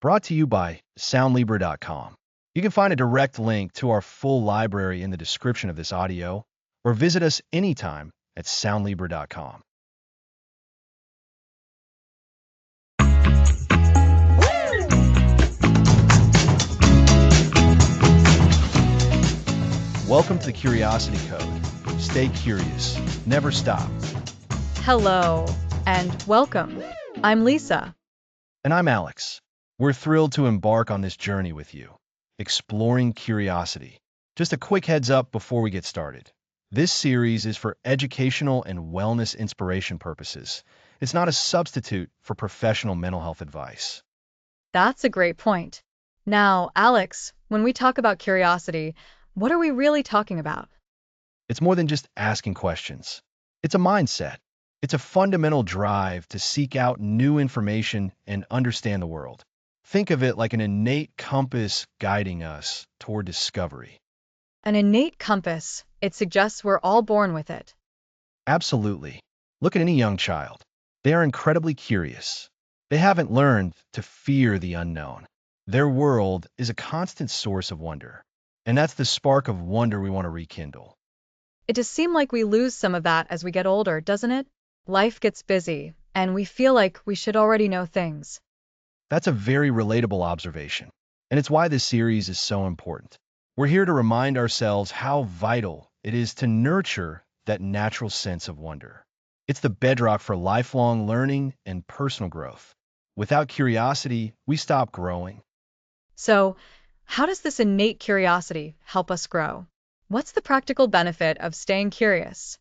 brought to you by Soundlibra.com. You can find a direct link to our full library in the description of this audio, or visit us anytime at Soundlibra.com. Welcome to the Curiosity Code. Stay curious. Never stop. Hello, and welcome. I'm Lisa. And I'm Alex. We're thrilled to embark on this journey with you, exploring curiosity. Just a quick heads up before we get started. This series is for educational and wellness inspiration purposes. It's not a substitute for professional mental health advice. That's a great point. Now, Alex, when we talk about curiosity, what are we really talking about? It's more than just asking questions. It's a mindset. It's a fundamental drive to seek out new information and understand the world. Think of it like an innate compass guiding us toward discovery. An innate compass. It suggests we're all born with it. Absolutely. Look at any young child. They are incredibly curious. They haven't learned to fear the unknown. Their world is a constant source of wonder. And that's the spark of wonder we want to rekindle. It does seem like we lose some of that as we get older, doesn't it? Life gets busy, and we feel like we should already know things. That's a very relatable observation. And it's why this series is so important. We're here to remind ourselves how vital it is to nurture that natural sense of wonder. It's the bedrock for lifelong learning and personal growth. Without curiosity, we stop growing. So, how does this innate curiosity help us grow? What's the practical benefit of staying curious?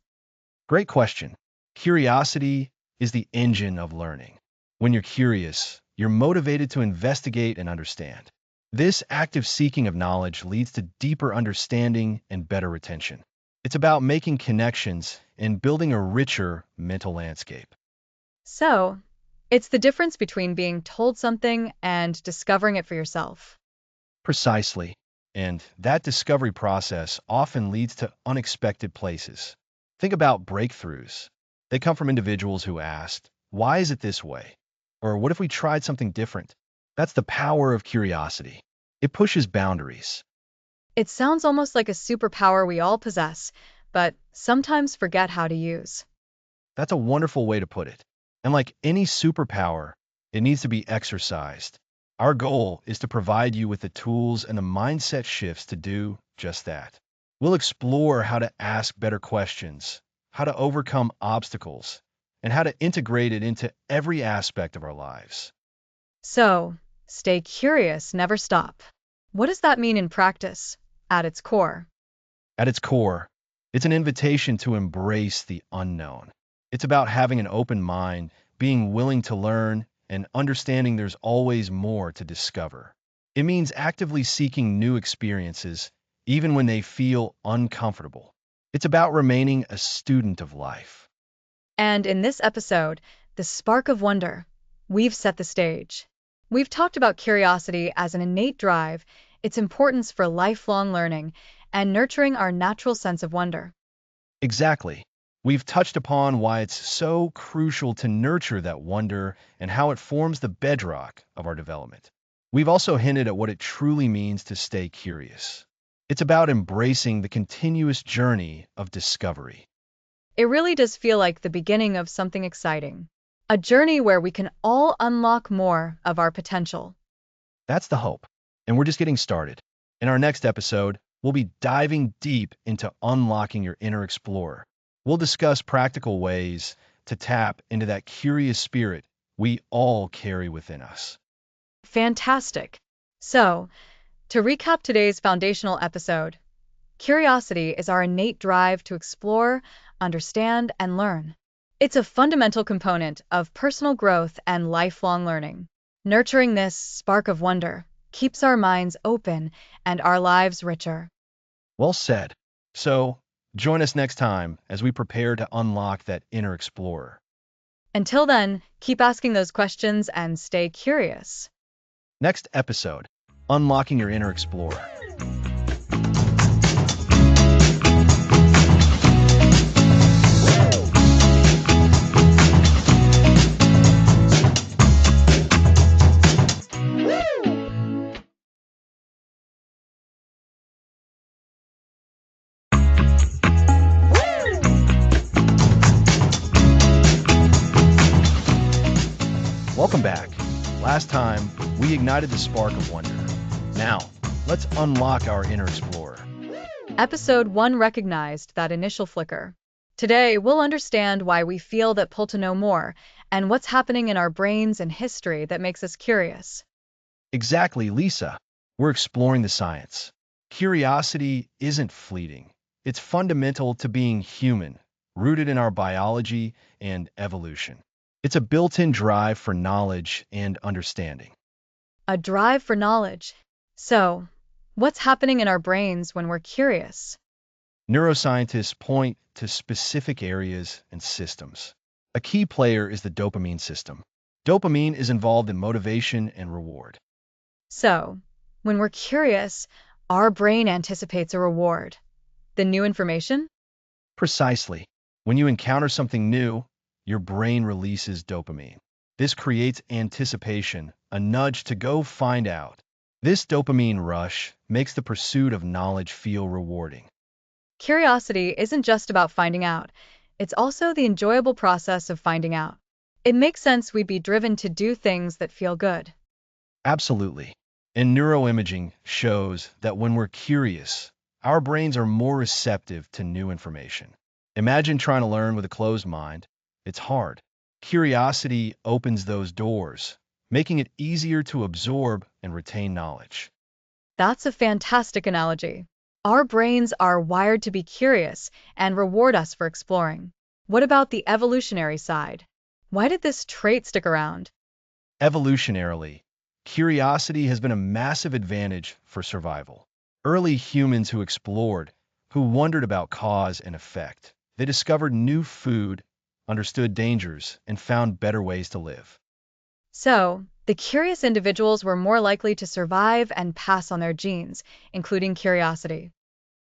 Great question. Curiosity is the engine of learning. When you're curious, you're motivated to investigate and understand. This active seeking of knowledge leads to deeper understanding and better retention. It's about making connections and building a richer mental landscape. So, it's the difference between being told something and discovering it for yourself. Precisely. And that discovery process often leads to unexpected places. Think about breakthroughs. They come from individuals who asked, "Why is it this way?" Or "What if we tried something different?" That's the power of curiosity. It pushes boundaries. It sounds almost like a superpower we all possess, but sometimes forget how to use. That's a wonderful way to put it. And like any superpower, it needs to be exercised. Our goal is to provide you with the tools and the mindset shifts to do just that. We'll explore how to ask better questions, how to overcome obstacles, and how to integrate it into every aspect of our lives. So, stay curious, never stop. What does that mean in practice, at its core? At its core, it's an invitation to embrace the unknown. It's about having an open mind, being willing to learn, and understanding there's always more to discover. It means actively seeking new experiences, even when they feel uncomfortable. It's about remaining a student of life. And in this episode, the spark of wonder, we've set the stage. We've talked about curiosity as an innate drive, its importance for lifelong learning, and nurturing our natural sense of wonder. Exactly. We've touched upon why it's so crucial to nurture that wonder and how it forms the bedrock of our development. We've also hinted at what it truly means to stay curious. It's about embracing the continuous journey of discovery. It really does feel like the beginning of something exciting, a journey where we can all unlock more of our potential. That's the hope. And we're just getting started. In our next episode, we'll be diving deep into unlocking your inner explorer. We'll discuss practical ways to tap into that curious spirit we all carry within us. Fantastic. So, to recap today's foundational episode, curiosity is our innate drive to explore, understand, and learn. It's a fundamental component of personal growth and lifelong learning. Nurturing this spark of wonder keeps our minds open and our lives richer. Well said. So, join us next time as we prepare to unlock that inner explorer. Until then, keep asking those questions and stay curious. Next episode, Unlocking Your Inner Explorer. Woo! We ignited the spark of wonder. Now, let's unlock our inner explorer. Episode 1 recognized that initial flicker. Today, we'll understand why we feel that pull to know more and what's happening in our brains and history that makes us curious. Exactly, Lisa. We're exploring the science. Curiosity isn't fleeting. It's fundamental to being human, rooted in our biology and evolution. It's a built-in drive for knowledge and understanding. A drive for knowledge. So, what's happening in our brains when we're curious? Neuroscientists point to specific areas and systems. A key player is the dopamine system. Dopamine is involved in motivation and reward. So, when we're curious, our brain anticipates a reward. The new information? Precisely. When you encounter something new, your brain releases dopamine. This creates anticipation, a nudge to go find out. This dopamine rush makes the pursuit of knowledge feel rewarding. Curiosity isn't just about finding out, it's also the enjoyable process of finding out. It makes sense we'd be driven to do things that feel good. Absolutely. And neuroimaging shows that when we're curious, our brains are more receptive to new information. Imagine trying to learn with a closed mind. It's hard. Curiosity opens those doors, making it easier to absorb and retain knowledge. That's a fantastic analogy. Our brains are wired to be curious and reward us for exploring. What about the evolutionary side? Why did this trait stick around? Evolutionarily, curiosity has been a massive advantage for survival. Early humans who explored, who wondered about cause and effect, they discovered new food, understood dangers, and found better ways to live. So, the curious individuals were more likely to survive and pass on their genes, including curiosity.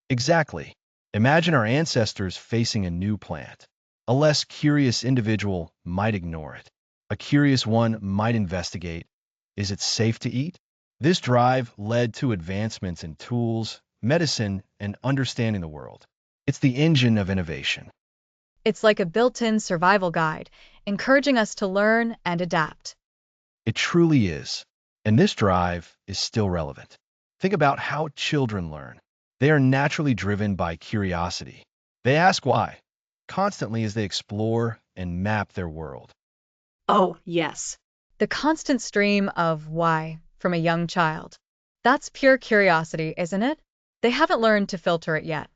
Exactly. Imagine our ancestors facing a new plant. A less curious individual might ignore it. A curious one might investigate. Is it safe to eat? This drive led to advancements in tools, medicine, and understanding the world. It's the engine of innovation. It's like a built-in survival guide, encouraging us to learn and adapt. It truly is. And this drive is still relevant. Think about how children learn. They are naturally driven by curiosity. They ask why, constantly as they explore and map their world. Oh, yes. The constant stream of why from a young child. That's pure curiosity, isn't it? They haven't learned to filter it yet.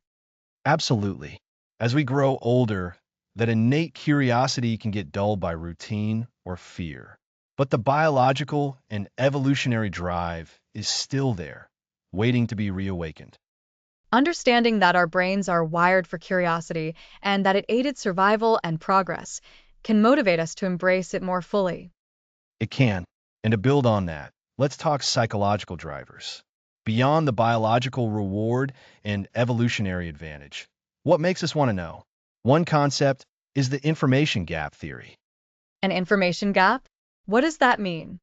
Absolutely. As we grow older, that innate curiosity can get dulled by routine or fear. But the biological and evolutionary drive is still there, waiting to be reawakened. Understanding that our brains are wired for curiosity and that it aided survival and progress can motivate us to embrace it more fully. It can. And to build on that, let's talk psychological drivers. Beyond the biological reward and evolutionary advantage, what makes us want to know? One concept is the information gap theory. An information gap? What does that mean?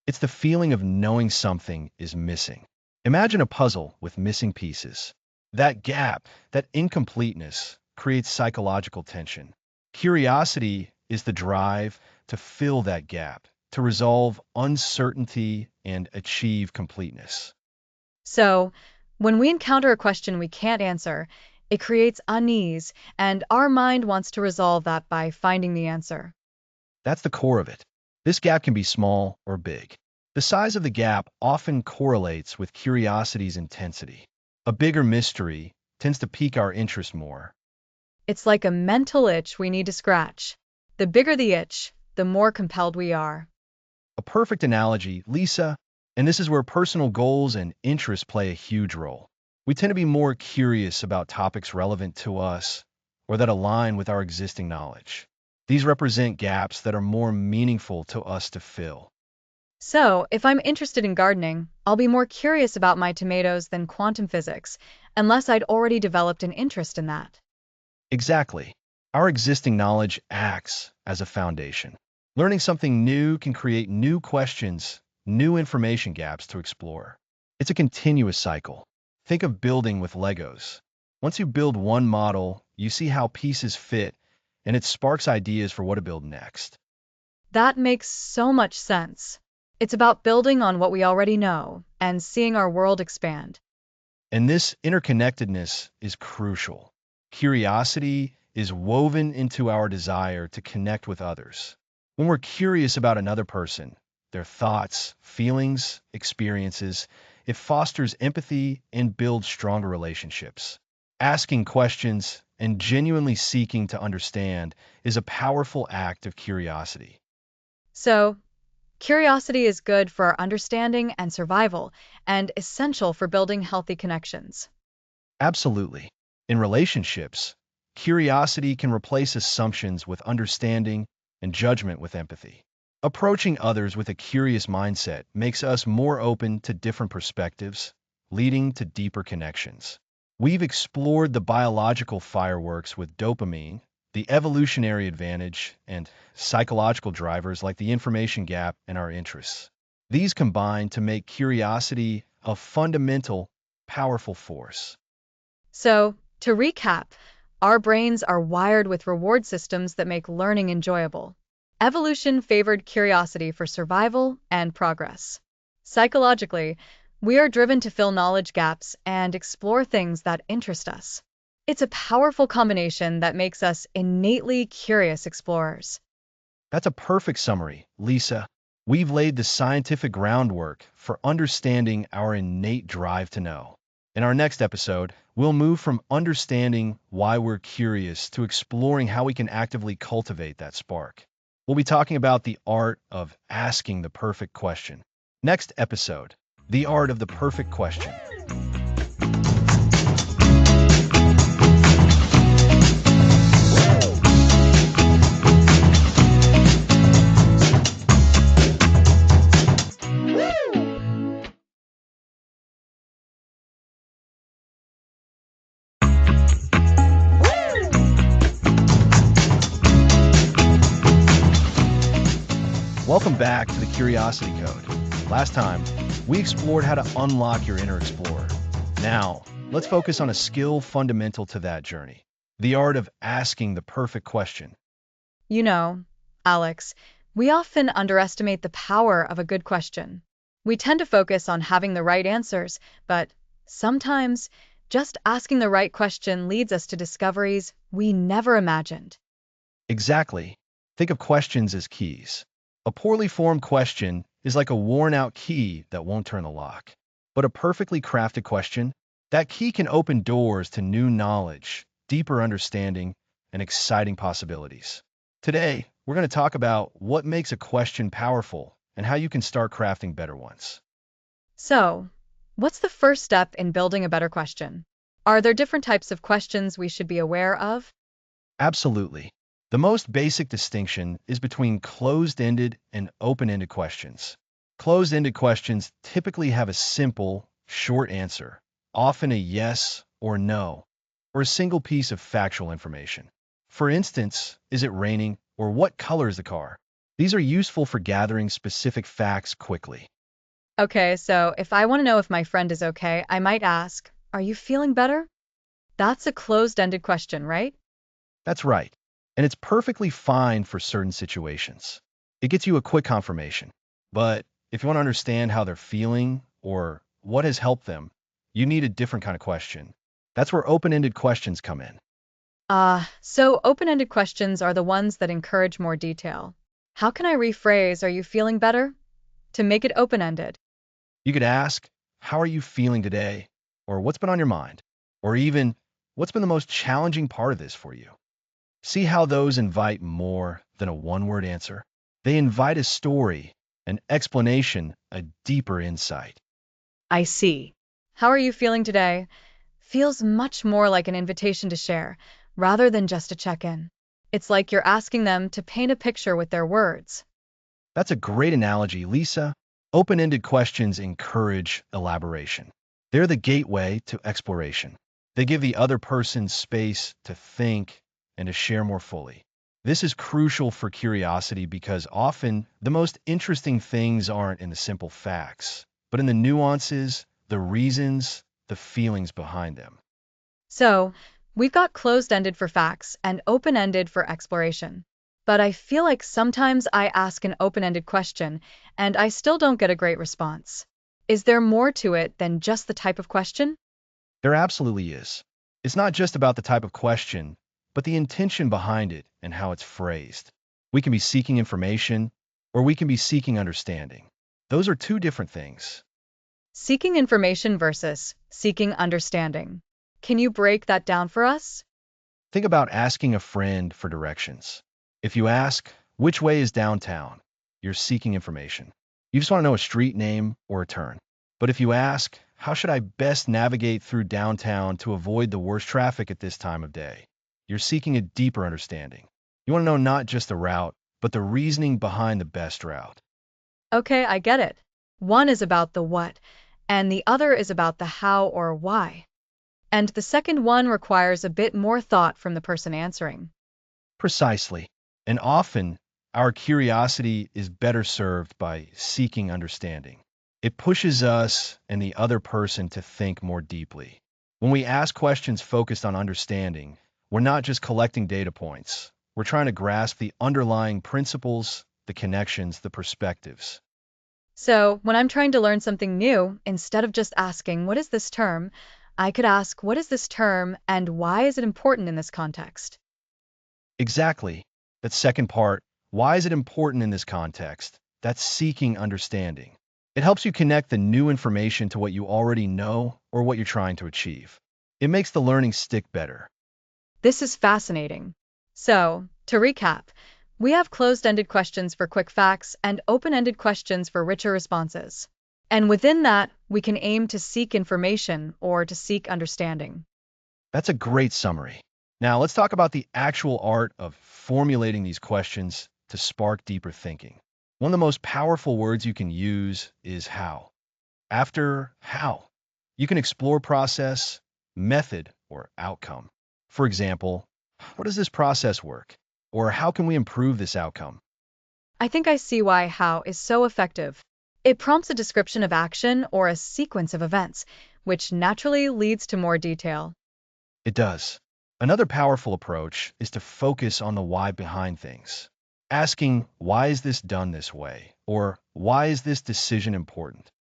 It's the feeling of knowing something is missing. Imagine a puzzle with missing pieces. That gap, that incompleteness, creates psychological tension. Curiosity is the drive to fill that gap, to resolve uncertainty and achieve completeness. So, when we encounter a question we can't answer, it creates unease, and our mind wants to resolve that by finding the answer. That's the core of it. This gap can be small or big. The size of the gap often correlates with curiosity's intensity. A bigger mystery tends to pique our interest more. It's like a mental itch we need to scratch. The bigger the itch, the more compelled we are. A perfect analogy, Lisa, and this is where personal goals and interests play a huge role. We tend to be more curious about topics relevant to us or that align with our existing knowledge. These represent gaps that are more meaningful to us to fill. So, if I'm interested in gardening, I'll be more curious about my tomatoes than quantum physics, unless I'd already developed an interest in that. Exactly. Our existing knowledge acts as a foundation. Learning something new can create new questions, new information gaps to explore. It's a continuous cycle. Think of building with Legos. Once you build one model, you see how pieces fit, and it sparks ideas for what to build next. That makes so much sense. It's about building on what we already know and seeing our world expand. And this interconnectedness is crucial. Curiosity is woven into our desire to connect with others. When we're curious about another person, their thoughts, feelings, experiences, it fosters empathy and builds stronger relationships. Asking questions and genuinely seeking to understand is a powerful act of curiosity. So, curiosity is good for our understanding and survival, and essential for building healthy connections. Absolutely. In relationships, curiosity can replace assumptions with understanding and judgment with empathy. Approaching others with a curious mindset makes us more open to different perspectives, leading to deeper connections. We've explored the biological fireworks with dopamine, the evolutionary advantage, and psychological drivers like the information gap and our interests. These combine to make curiosity a fundamental, powerful force. So, to recap, our brains are wired with reward systems that make learning enjoyable. Evolution favored curiosity for survival and progress. Psychologically, we are driven to fill knowledge gaps and explore things that interest us. It's a powerful combination that makes us innately curious explorers. That's a perfect summary, Lisa. We've laid the scientific groundwork for understanding our innate drive to know. In our next episode, we'll move from understanding why we're curious to exploring how we can actively cultivate that spark. We'll be talking about the art of asking the perfect question. Next episode, the art of the perfect question. Welcome back to the Curiosity Code. Last time, we explored how to unlock your inner explorer. Now, let's focus on a skill fundamental to that journey, the art of asking the perfect question. You know, Alex, we often underestimate the power of a good question. We tend to focus on having the right answers, but sometimes just asking the right question leads us to discoveries we never imagined. Exactly. Think of questions as keys. A poorly formed question is like a worn-out key that won't turn the lock. But a perfectly crafted question, that key can open doors to new knowledge, deeper understanding, and exciting possibilities. Today, we're going to talk about what makes a question powerful and how you can start crafting better ones. So, what's the first step in building a better question? Are there different types of questions we should be aware of? Absolutely. The most basic distinction is between closed-ended and open-ended questions. Closed-ended questions typically have a simple, short answer, often a yes or no, or a single piece of factual information. For instance, is it raining or what color is the car? These are useful for gathering specific facts quickly. Okay, so if I want to know if my friend is okay, I might ask, are you feeling better? That's a closed-ended question, right? That's right. And it's perfectly fine for certain situations. It gets you a quick confirmation. But if you want to understand how they're feeling or what has helped them, you need a different kind of question. That's where open-ended questions come in. So open-ended questions are the ones that encourage more detail. How can I rephrase, are you feeling better? To make it open-ended. You could ask, how are you feeling today? Or what's been on your mind? Or even, what's been the most challenging part of this for you? See how those invite more than a one-word answer? They invite a story, an explanation, a deeper insight. I see. How are you feeling today? Feels much more like an invitation to share, rather than just a check-in. It's like you're asking them to paint a picture with their words. That's a great analogy, Lisa. Open-ended questions encourage elaboration. They're the gateway to exploration. They give the other person space to think and to share more fully. This is crucial for curiosity because often the most interesting things aren't in the simple facts, but in the nuances, the reasons, the feelings behind them. So, we've got closed-ended for facts and open-ended for exploration. but I feel like sometimes I ask an open-ended question and I still don't get a great response. Is there more to it than just the type of question? There absolutely is. It's not just about the type of question, but the intention behind it and how it's phrased. We can be seeking information, or we can be seeking understanding. Those are two different things. Seeking information versus seeking understanding. Can you break that down for us? Think about asking a friend for directions. If you ask, which way is downtown? You're seeking information. You just want to know a street name or a turn. But if you ask, how should I best navigate through downtown to avoid the worst traffic at this time of day? You're seeking a deeper understanding. You want to know not just the route, but the reasoning behind the best route. Okay, I get it. One is about the what, and the other is about the how or why. And the second one requires a bit more thought from the person answering. Precisely. And often, our curiosity is better served by seeking understanding. It pushes us and the other person to think more deeply. When we ask questions focused on understanding, we're not just collecting data points. We're trying to grasp the underlying principles, the connections, the perspectives. So, when I'm trying to learn something new, instead of just asking, what is this term? I could ask, what is this term and why is it important in this context? Exactly. That second part, why is it important in this context? That's seeking understanding. It helps you connect the new information to what you already know or what you're trying to achieve. It makes the learning stick better. This is fascinating. So, to recap, we have closed-ended questions for quick facts and open-ended questions for richer responses. And within that, we can aim to seek information or to seek understanding. That's a great summary. Now, let's talk about the actual art of formulating these questions to spark deeper thinking. One of the most powerful words you can use is how. After how, you can explore process, method, or outcome. For example, how does this process work? Or how can we improve this outcome? I think I see why how is so effective. It prompts a description of action or a sequence of events, which naturally leads to more detail. It does. Another powerful approach is to focus on the why behind things. Asking, why is this done this way? Or why is this decision important?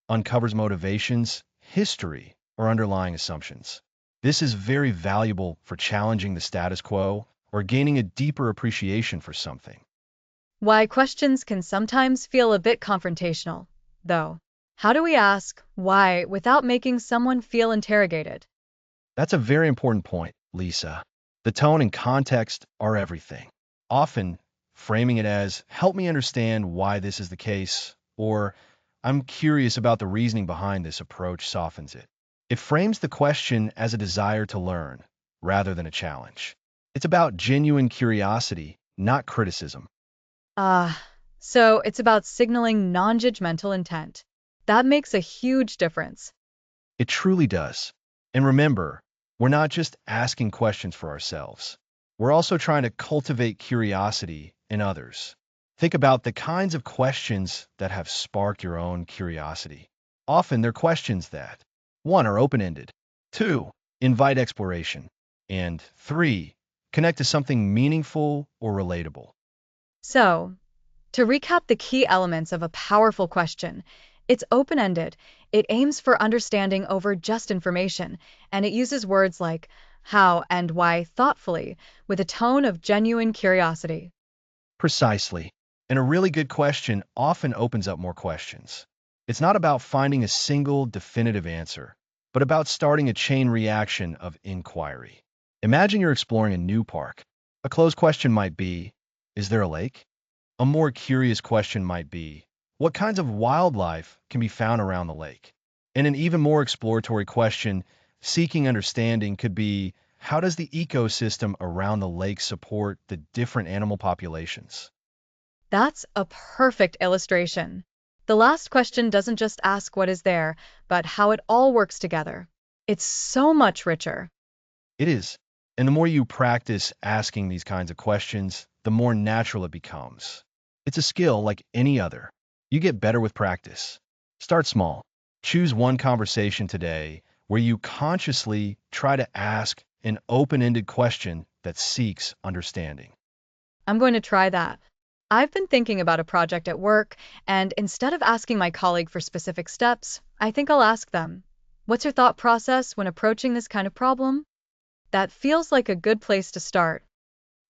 Uncovers motivations, history, or underlying assumptions. This is very valuable for challenging the status quo or gaining a deeper appreciation for something. Why questions can sometimes feel a bit confrontational, though. How do we ask why without making someone feel interrogated? That's a very important point, Lisa. The tone and context are everything. Often, framing it as, help me understand why this is the case, or I'm curious about the reasoning behind this approach softens it. It frames the question as a desire to learn, rather than a challenge. It's about genuine curiosity, not criticism. Ah, so it's about signaling non-judgmental intent. That makes a huge difference. It truly does. And remember, we're not just asking questions for ourselves. We're also trying to cultivate curiosity in others. Think about the kinds of questions that have sparked your own curiosity. Often they're questions that, one, are open-ended, two, invite exploration, and three, connect to something meaningful or relatable. So, to recap the key elements of a powerful question, it's open-ended, it aims for understanding over just information, and it uses words like how and why thoughtfully, with a tone of genuine curiosity. Precisely. And a really good question often opens up more questions. It's not about finding a single definitive answer, but about starting a chain reaction of inquiry. Imagine you're exploring a new park. A closed question might be, is there a lake? A more curious question might be, what kinds of wildlife can be found around the lake? And an even more exploratory question, seeking understanding, could be, how does the ecosystem around the lake support the different animal populations? That's a perfect illustration. The last question doesn't just ask what is there, but how it all works together. It's so much richer. It is. And the more you practice asking these kinds of questions, the more natural it becomes. It's a skill like any other. You get better with practice. Start small. Choose one conversation today where you consciously try to ask an open-ended question that seeks understanding. I'm going to try that. I've been thinking about a project at work, and instead of asking my colleague for specific steps, I think I'll ask them, "What's your thought process when approaching this kind of problem?" That feels like a good place to start.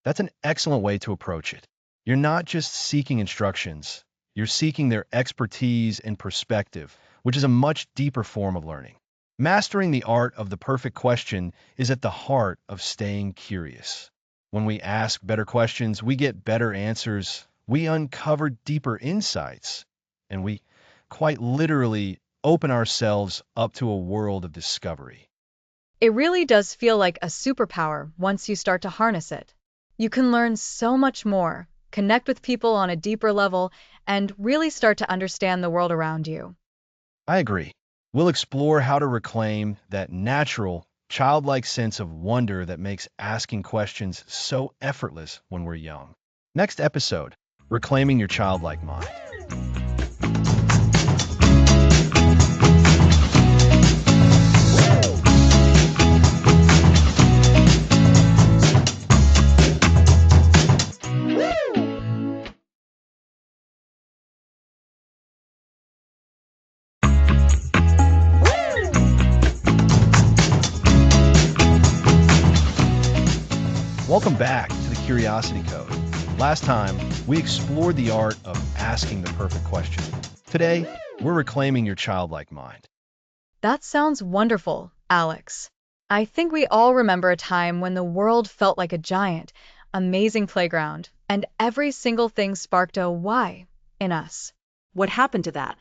That's an excellent way to approach it. You're not just seeking instructions, you're seeking their expertise and perspective, which is a much deeper form of learning. Mastering the art of the perfect question is at the heart of staying curious. When we ask better questions, we get better answers, we uncover deeper insights, and we quite literally open ourselves up to a world of discovery. It really does feel like a superpower once you start to harness it. You can learn so much more, connect with people on a deeper level, and really start to understand the world around you. I agree. We'll explore how to reclaim that natural, childlike sense of wonder that makes asking questions so effortless when we're young. Next episode, Reclaiming Your Childlike Mind. Welcome back to the Curiosity Code. Last time, we explored the art of asking the perfect question. Today, we're reclaiming your childlike mind. That sounds wonderful, Alex. I think we all remember a time when the world felt like a giant, amazing playground, and every single thing sparked a why in us. What happened to that?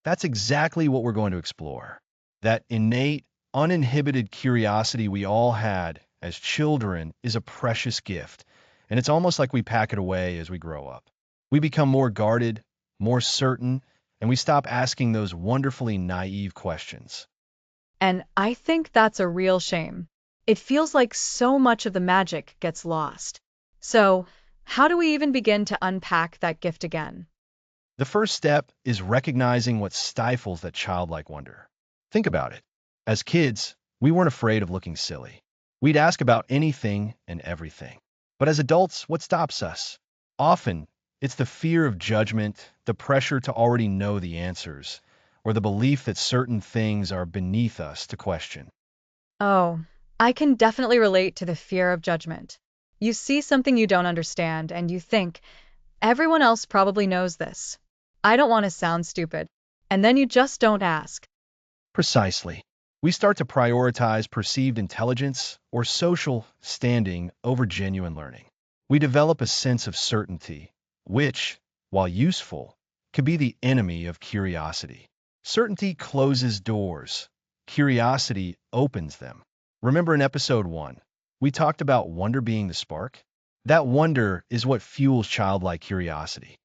That's exactly what we're going to explore. That innate, uninhibited curiosity we all had as children is a precious gift, and it's almost like we pack it away as we grow up. We become more guarded, more certain, and we stop asking those wonderfully naive questions. And I think that's a real shame. It feels like so much of the magic gets lost. So, how do we even begin to unpack that gift again? The first step is recognizing what stifles that childlike wonder. Think about it. As kids, we weren't afraid of looking silly. We'd ask about anything and everything. But as adults, what stops us? Often, it's the fear of judgment, the pressure to already know the answers, or the belief that certain things are beneath us to question. Oh, I can definitely relate to the fear of judgment. You see something you don't understand, and you think, everyone else probably knows this. I don't want to sound stupid. And then you just don't ask. Precisely. We start to prioritize perceived intelligence or social standing over genuine learning. We develop a sense of certainty, which, while useful, can be the enemy of curiosity. Certainty closes doors. Curiosity opens them. Remember in episode 1, we talked about wonder being the spark? That wonder is what fuels childlike curiosity.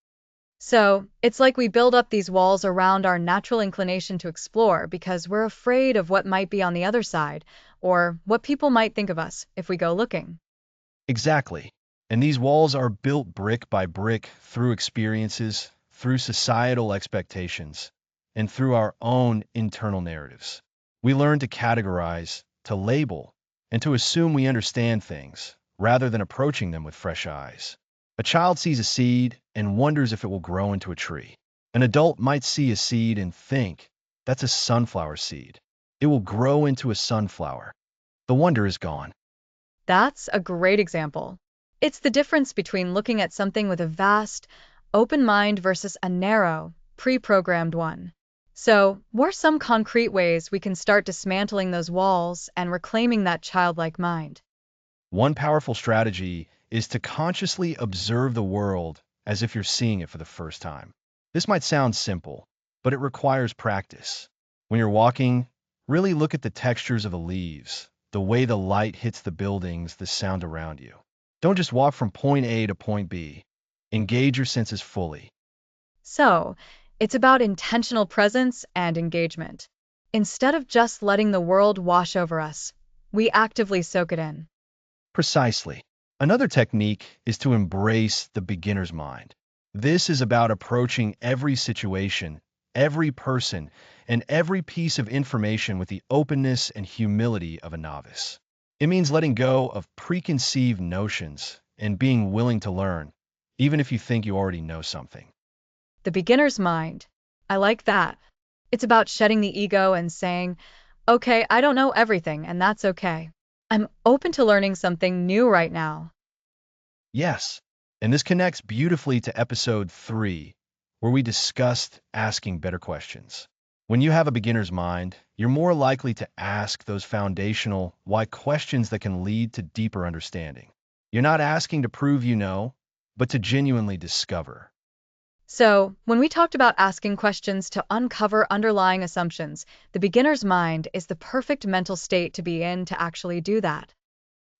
So, it's like we build up these walls around our natural inclination to explore because we're afraid of what might be on the other side, or what people might think of us if we go looking. Exactly. And these walls are built brick by brick through experiences, through societal expectations, and through our own internal narratives. We learn to categorize, to label, and to assume we understand things, rather than approaching them with fresh eyes. A child sees a seed and wonders if it will grow into a tree. An adult might see a seed and think, that's a sunflower seed. It will grow into a sunflower. The wonder is gone. That's a great example. It's the difference between looking at something with a vast, open mind versus a narrow, pre-programmed one. So, what are some concrete ways we can start dismantling those walls and reclaiming that childlike mind? One powerful strategy is to consciously observe the world as if you're seeing it for the first time. This might sound simple, but it requires practice. When you're walking, really look at the textures of the leaves, the way the light hits the buildings, the sound around you. Don't just walk from point A to point B. Engage your senses fully. So, it's about intentional presence and engagement. Instead of just letting the world wash over us, we actively soak it in. Precisely. Another technique is to embrace the beginner's mind. This is about approaching every situation, every person, and every piece of information with the openness and humility of a novice. It means letting go of preconceived notions and being willing to learn, even if you think you already know something. The beginner's mind. I like that. It's about shedding the ego and saying, okay, I don't know everything, and that's okay. I'm open to learning something new right now. Yes, and this connects beautifully to episode 3, where we discussed asking better questions. When you have a beginner's mind, you're more likely to ask those foundational why questions that can lead to deeper understanding. You're not asking to prove you know, but to genuinely discover. So, when we talked about asking questions to uncover underlying assumptions, the beginner's mind is the perfect mental state to be in to actually do that.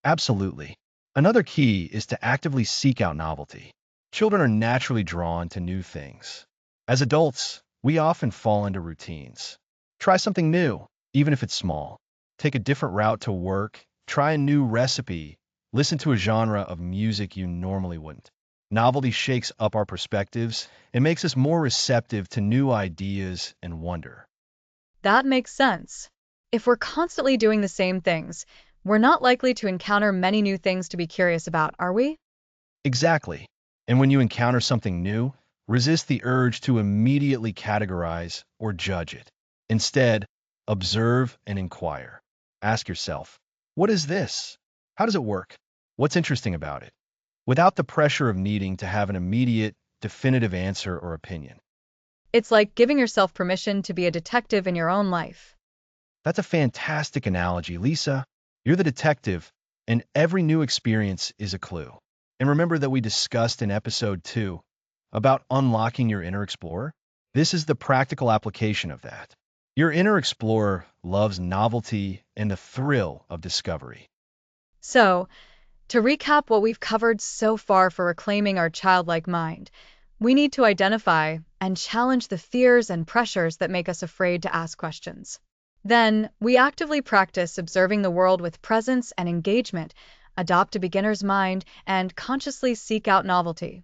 Absolutely. Another key is to actively seek out novelty. Children are naturally drawn to new things. As adults, we often fall into routines. Try something new, even if it's small. Take a different route to work, try a new recipe, listen to a genre of music you normally wouldn't. Novelty shakes up our perspectives and makes us more receptive to new ideas and wonder. That makes sense. If we're constantly doing the same things, we're not likely to encounter many new things to be curious about, are we? Exactly. And when you encounter something new, resist the urge to immediately categorize or judge it. Instead, observe and inquire. Ask yourself, what is this? How does it work? What's interesting about it? Without the pressure of needing to have an immediate, definitive answer or opinion. It's like giving yourself permission to be a detective in your own life. That's a fantastic analogy, Lisa. You're the detective, and every new experience is a clue. And remember that we discussed in episode 2 about unlocking your inner explorer? This is the practical application of that. Your inner explorer loves novelty and the thrill of discovery. So, to recap what we've covered so far for reclaiming our childlike mind, we need to identify and challenge the fears and pressures that make us afraid to ask questions. Then, we actively practice observing the world with presence and engagement, adopt a beginner's mind, and consciously seek out novelty.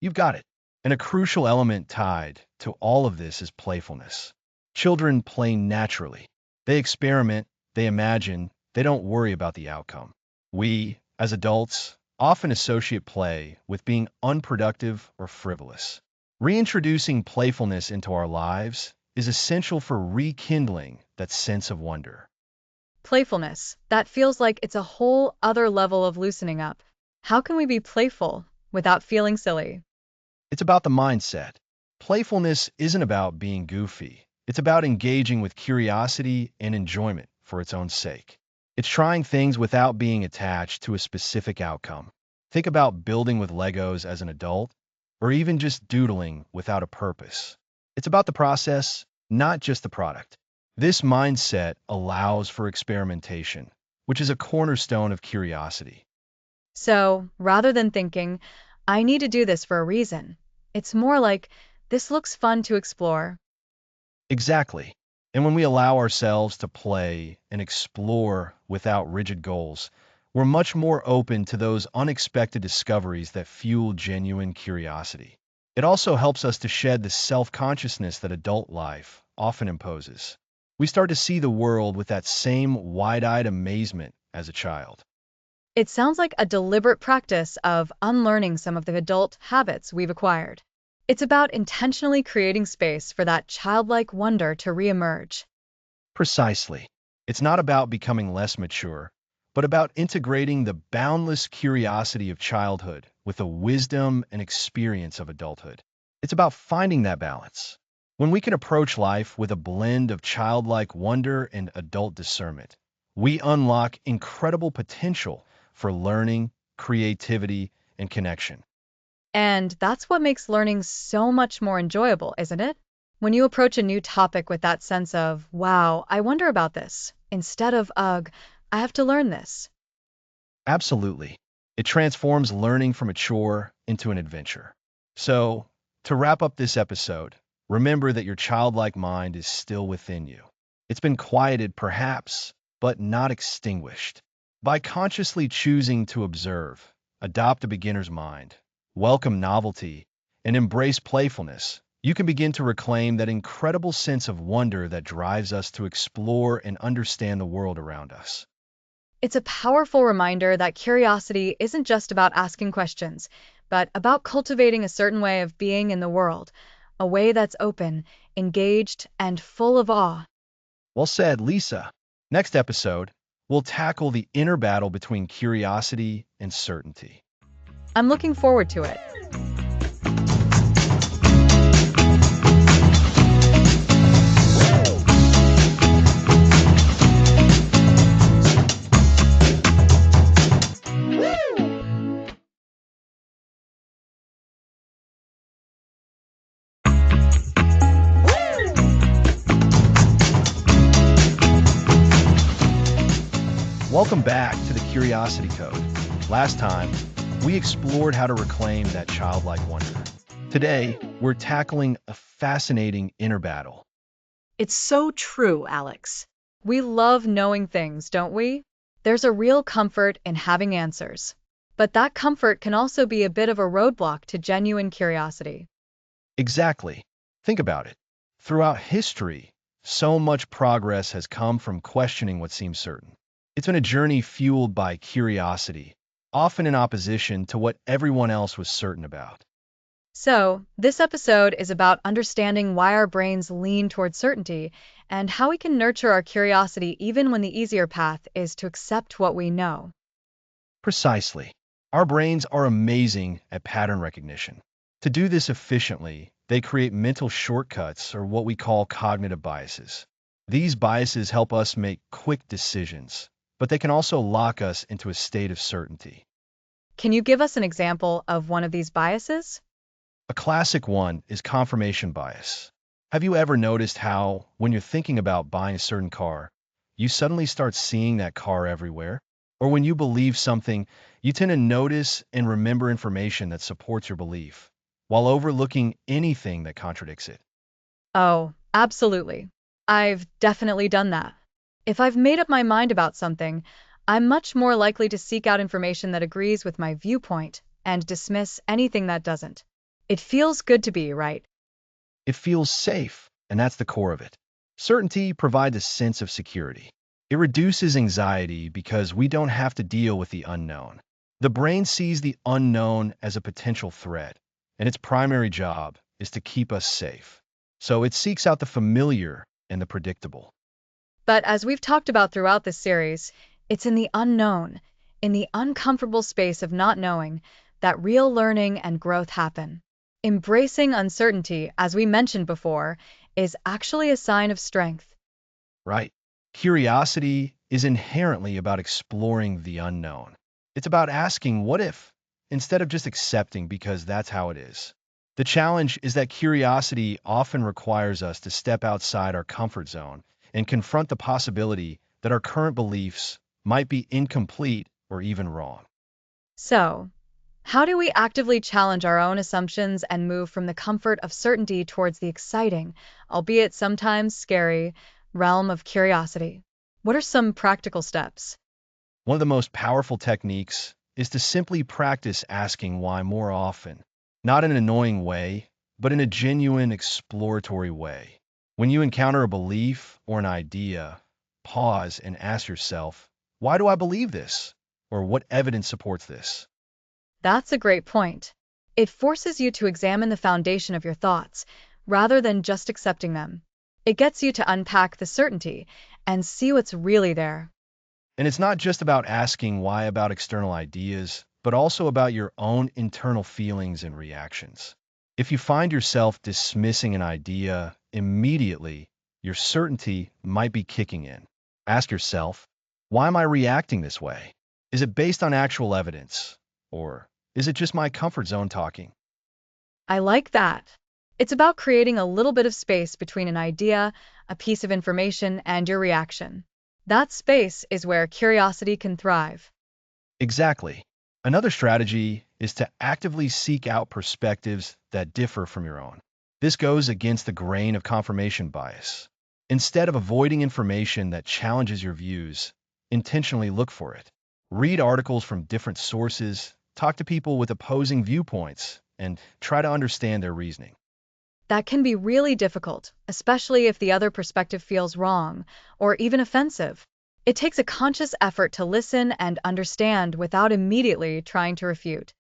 You've got it. And a crucial element tied to all of this is playfulness. Children play naturally. They experiment, they imagine, they don't worry about the outcome. We, as adults, often associate play with being unproductive or frivolous. Reintroducing playfulness into our lives is essential for rekindling that sense of wonder. Playfulness, that feels like it's a whole other level of loosening up. How can we be playful without feeling silly? It's about the mindset. Playfulness isn't about being goofy. It's about engaging with curiosity and enjoyment for its own sake. It's trying things without being attached to a specific outcome. Think about building with Legos as an adult, or even just doodling without a purpose. It's about the process, not just the product. This mindset allows for experimentation, which is a cornerstone of curiosity. So, rather than thinking, I need to do this for a reason, it's more like, this looks fun to explore. Exactly. And when we allow ourselves to play and explore without rigid goals, we're much more open to those unexpected discoveries that fuel genuine curiosity. It also helps us to shed the self-consciousness that adult life often imposes. We start to see the world with that same wide-eyed amazement as a child. It sounds like a deliberate practice of unlearning some of the adult habits we've acquired. It's about intentionally creating space for that childlike wonder to reemerge. Precisely. It's not about becoming less mature, but about integrating the boundless curiosity of childhood with the wisdom and experience of adulthood. It's about finding that balance. When we can approach life with a blend of childlike wonder and adult discernment, we unlock incredible potential for learning, creativity, and connection. And that's what makes learning so much more enjoyable, isn't it? When you approach a new topic with that sense of, wow, I wonder about this, instead of, ugh, I have to learn this. Absolutely. It transforms learning from a chore into an adventure. So, to wrap up this episode, remember that your childlike mind is still within you. It's been quieted, perhaps, but not extinguished. By consciously choosing to observe, adopt a beginner's mind, welcome novelty, and embrace playfulness, you can begin to reclaim that incredible sense of wonder that drives us to explore and understand the world around us. It's a powerful reminder that curiosity isn't just about asking questions, but about cultivating a certain way of being in the world, a way that's open, engaged, and full of awe. Well said, Lisa. Next episode, we'll tackle the inner battle between curiosity and certainty. I'm looking forward to it. Welcome back to the Curiosity Code. Last time, we explored how to reclaim that childlike wonder. Today, we're tackling a fascinating inner battle. It's so true, Alex. We love knowing things, don't we? There's a real comfort in having answers. But that comfort can also be a bit of a roadblock to genuine curiosity. Exactly. Think about it. Throughout history, so much progress has come from questioning what seems certain. It's been a journey fueled by curiosity, often in opposition to what everyone else was certain about. So, this episode is about understanding why our brains lean toward certainty and how we can nurture our curiosity even when the easier path is to accept what we know. Precisely. Our brains are amazing at pattern recognition. To do this efficiently, they create mental shortcuts, or what we call cognitive biases. These biases help us make quick decisions, but they can also lock us into a state of certainty. Can you give us an example of one of these biases? A classic one is confirmation bias. Have you ever noticed how, when you're thinking about buying a certain car, you suddenly start seeing that car everywhere? Or when you believe something, you tend to notice and remember information that supports your belief, while overlooking anything that contradicts it. Oh, absolutely. I've definitely done that. If I've made up my mind about something, I'm much more likely to seek out information that agrees with my viewpoint and dismiss anything that doesn't. It feels good to be right. It feels safe, and that's the core of it. Certainty provides a sense of security. It reduces anxiety because we don't have to deal with the unknown. The brain sees the unknown as a potential threat, and its primary job is to keep us safe. So it seeks out the familiar and the predictable. But as we've talked about throughout this series, it's in the unknown, in the uncomfortable space of not knowing, that real learning and growth happen. Embracing uncertainty, as we mentioned before, is actually a sign of strength. Right. Curiosity is inherently about exploring the unknown. It's about asking, what if, instead of just accepting because that's how it is. The challenge is that curiosity often requires us to step outside our comfort zone and confront the possibility that our current beliefs might be incomplete or even wrong. So, how do we actively challenge our own assumptions and move from the comfort of certainty towards the exciting, albeit sometimes scary, realm of curiosity? What are some practical steps? One of the most powerful techniques is to simply practice asking why more often, not in an annoying way, but in a genuine exploratory way. When you encounter a belief or an idea, pause and ask yourself, why do I believe this? Or what evidence supports this? That's a great point. It forces you to examine the foundation of your thoughts, rather than just accepting them. It gets you to unpack the certainty and see what's really there. And it's not just about asking why about external ideas, but also about your own internal feelings and reactions. If you find yourself dismissing an idea immediately, your certainty might be kicking in. Ask yourself, why am I reacting this way? Is it based on actual evidence? Or is it just my comfort zone talking? I like that. It's about creating a little bit of space between an idea, a piece of information, and your reaction. That space is where curiosity can thrive. Exactly. Another strategy is to actively seek out perspectives that differ from your own. This goes against the grain of confirmation bias. Instead of avoiding information that challenges your views, intentionally look for it. Read articles from different sources, talk to people with opposing viewpoints, and try to understand their reasoning. That can be really difficult, especially if the other perspective feels wrong or even offensive. It takes a conscious effort to listen and understand without immediately trying to refute.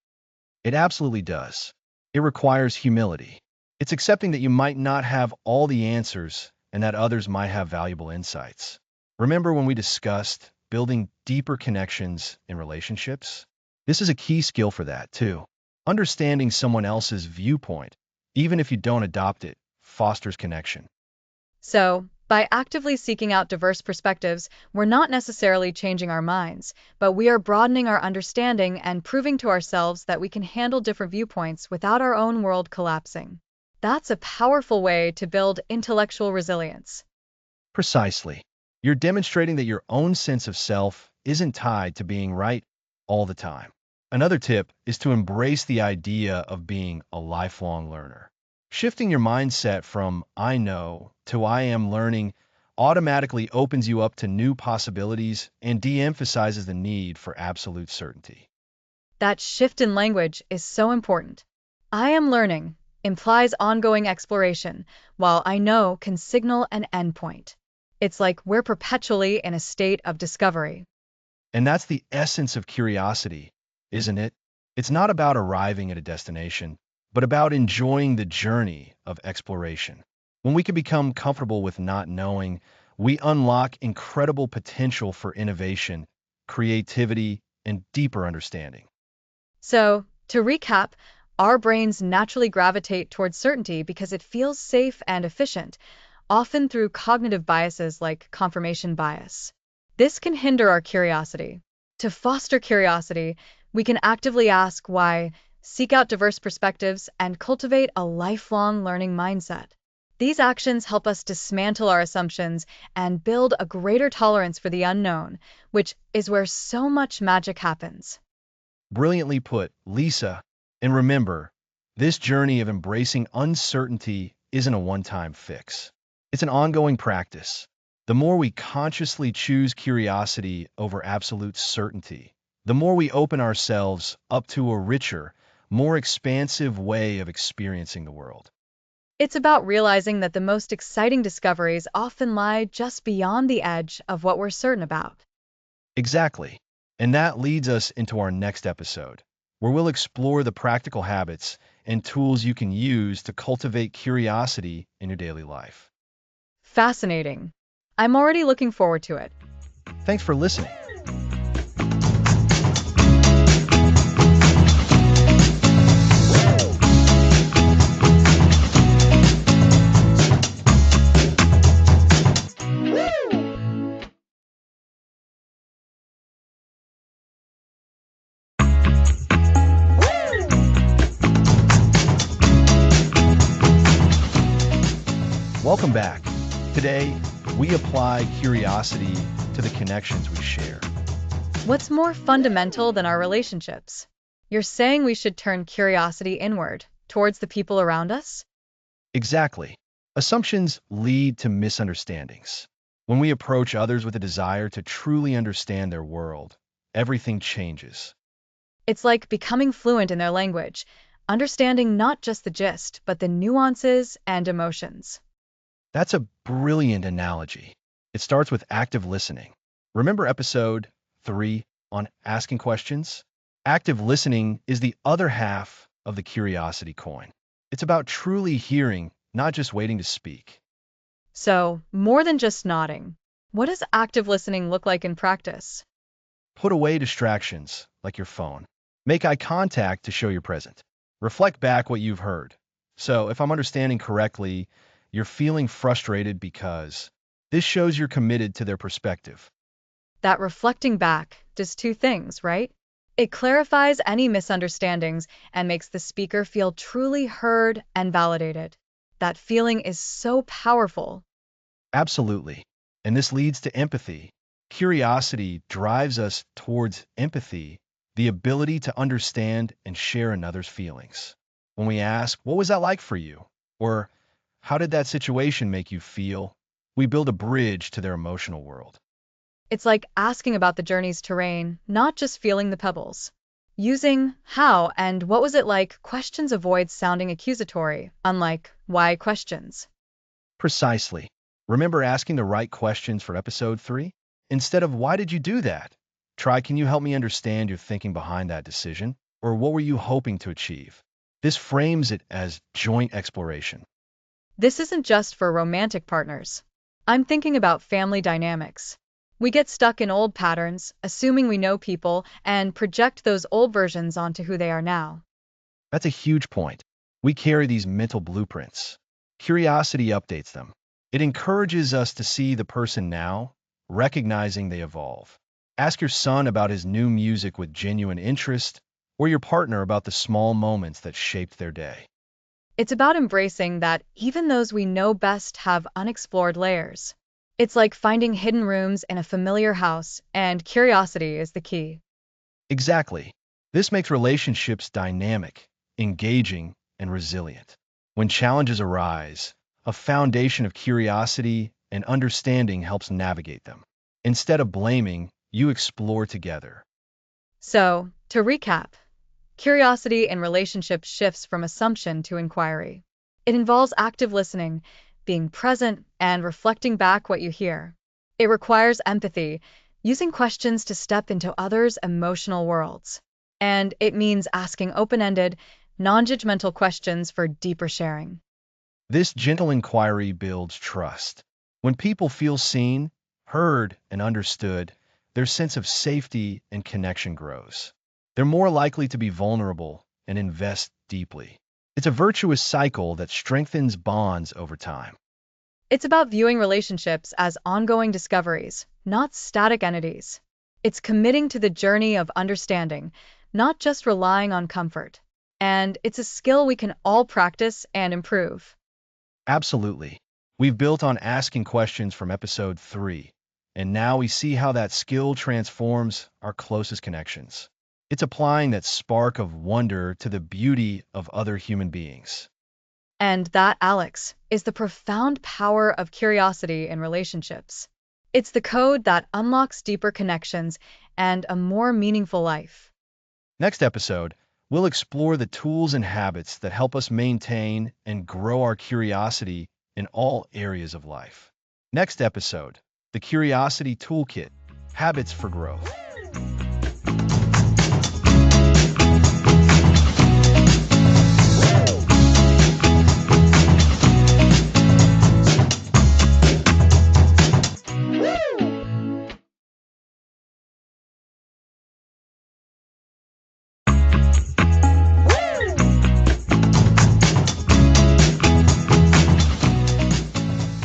It absolutely does. It requires humility. It's accepting that you might not have all the answers and that others might have valuable insights. Remember when we discussed building deeper connections in relationships? This is a key skill for that, too. Understanding someone else's viewpoint, even if you don't adopt it, fosters connection. So, by actively seeking out diverse perspectives, we're not necessarily changing our minds, but we are broadening our understanding and proving to ourselves that we can handle different viewpoints without our own world collapsing. That's a powerful way to build intellectual resilience. Precisely. You're demonstrating that your own sense of self isn't tied to being right all the time. Another tip is to embrace the idea of being a lifelong learner. Shifting your mindset from I know to I am learning automatically opens you up to new possibilities and de-emphasizes the need for absolute certainty. That shift in language is so important. I am learning implies ongoing exploration, while I know can signal an endpoint. It's like we're perpetually in a state of discovery. And that's the essence of curiosity, isn't it? It's not about arriving at a destination, but about enjoying the journey of exploration. When we can become comfortable with not knowing, we unlock incredible potential for innovation, creativity, and deeper understanding. So, to recap, our brains naturally gravitate towards certainty because it feels safe and efficient, often through cognitive biases like confirmation bias. This can hinder our curiosity. To foster curiosity, we can actively ask why, seek out diverse perspectives, and cultivate a lifelong learning mindset. These actions help us dismantle our assumptions and build a greater tolerance for the unknown, which is where so much magic happens. Brilliantly put, Lisa. And remember, this journey of embracing uncertainty isn't a one-time fix. It's an ongoing practice. The more we consciously choose curiosity over absolute certainty, the more we open ourselves up to a richer, more expansive way of experiencing the world. It's about realizing that the most exciting discoveries often lie just beyond the edge of what we're certain about. Exactly. And that leads us into our next episode, where we'll explore the practical habits and tools you can use to cultivate curiosity in your daily life. Fascinating. I'm already looking forward to it. Thanks for listening. Welcome back. Today, we apply curiosity to the connections we share. What's more fundamental than our relationships? You're saying we should turn curiosity inward, towards the people around us? Exactly. Assumptions lead to misunderstandings. When we approach others with a desire to truly understand their world, everything changes. It's like becoming fluent in their language, understanding not just the gist, but the nuances and emotions. That's a brilliant analogy. It starts with active listening. Remember episode 3 on asking questions? Active listening is the other half of the curiosity coin. It's about truly hearing, not just waiting to speak. So, more than just nodding. What does active listening look like in practice? Put away distractions, like your phone. Make eye contact to show you're present. Reflect back what you've heard. So, if I'm understanding correctly, you're feeling frustrated because this shows you're committed to their perspective. That reflecting back does two things, right? It clarifies any misunderstandings and makes the speaker feel truly heard and validated. That feeling is so powerful. Absolutely. And this leads to empathy. Curiosity drives us towards empathy, the ability to understand and share another's feelings. When we ask, what was that like for you? Or how did that situation make you feel? We build a bridge to their emotional world. It's like asking about the journey's terrain, not just feeling the pebbles. Using how and what was it like questions avoid sounding accusatory, unlike why questions. Precisely. Remember asking the right questions for episode 3? Instead of, why did you do that? Try, can you help me understand your thinking behind that decision? Or what were you hoping to achieve? This frames it as joint exploration. This isn't just for romantic partners. I'm thinking about family dynamics. We get stuck in old patterns, assuming we know people, and project those old versions onto who they are now. That's a huge point. We carry these mental blueprints. Curiosity updates them. It encourages us to see the person now, recognizing they evolve. Ask your son about his new music with genuine interest, or your partner about the small moments that shaped their day. It's about embracing that even those we know best have unexplored layers. It's like finding hidden rooms in a familiar house, and curiosity is the key. Exactly. This makes relationships dynamic, engaging, and resilient. When challenges arise, a foundation of curiosity and understanding helps navigate them. Instead of blaming, you explore together. So, to recap, curiosity in relationships shifts from assumption to inquiry. It involves active listening, being present, and reflecting back what you hear. It requires empathy, using questions to step into others' emotional worlds. And it means asking open-ended, non-judgmental questions for deeper sharing. This gentle inquiry builds trust. When people feel seen, heard, and understood, their sense of safety and connection grows. They're more likely to be vulnerable and invest deeply. It's a virtuous cycle that strengthens bonds over time. It's about viewing relationships as ongoing discoveries, not static entities. It's committing to the journey of understanding, not just relying on comfort. And it's a skill we can all practice and improve. Absolutely. We've built on asking questions from episode 3, and now we see how that skill transforms our closest connections. It's applying that spark of wonder to the beauty of other human beings. And that, Alex, is the profound power of curiosity in relationships. It's the code that unlocks deeper connections and a more meaningful life. Next episode, we'll explore the tools and habits that help us maintain and grow our curiosity in all areas of life. Next episode, the Curiosity Toolkit, Habits for Growth.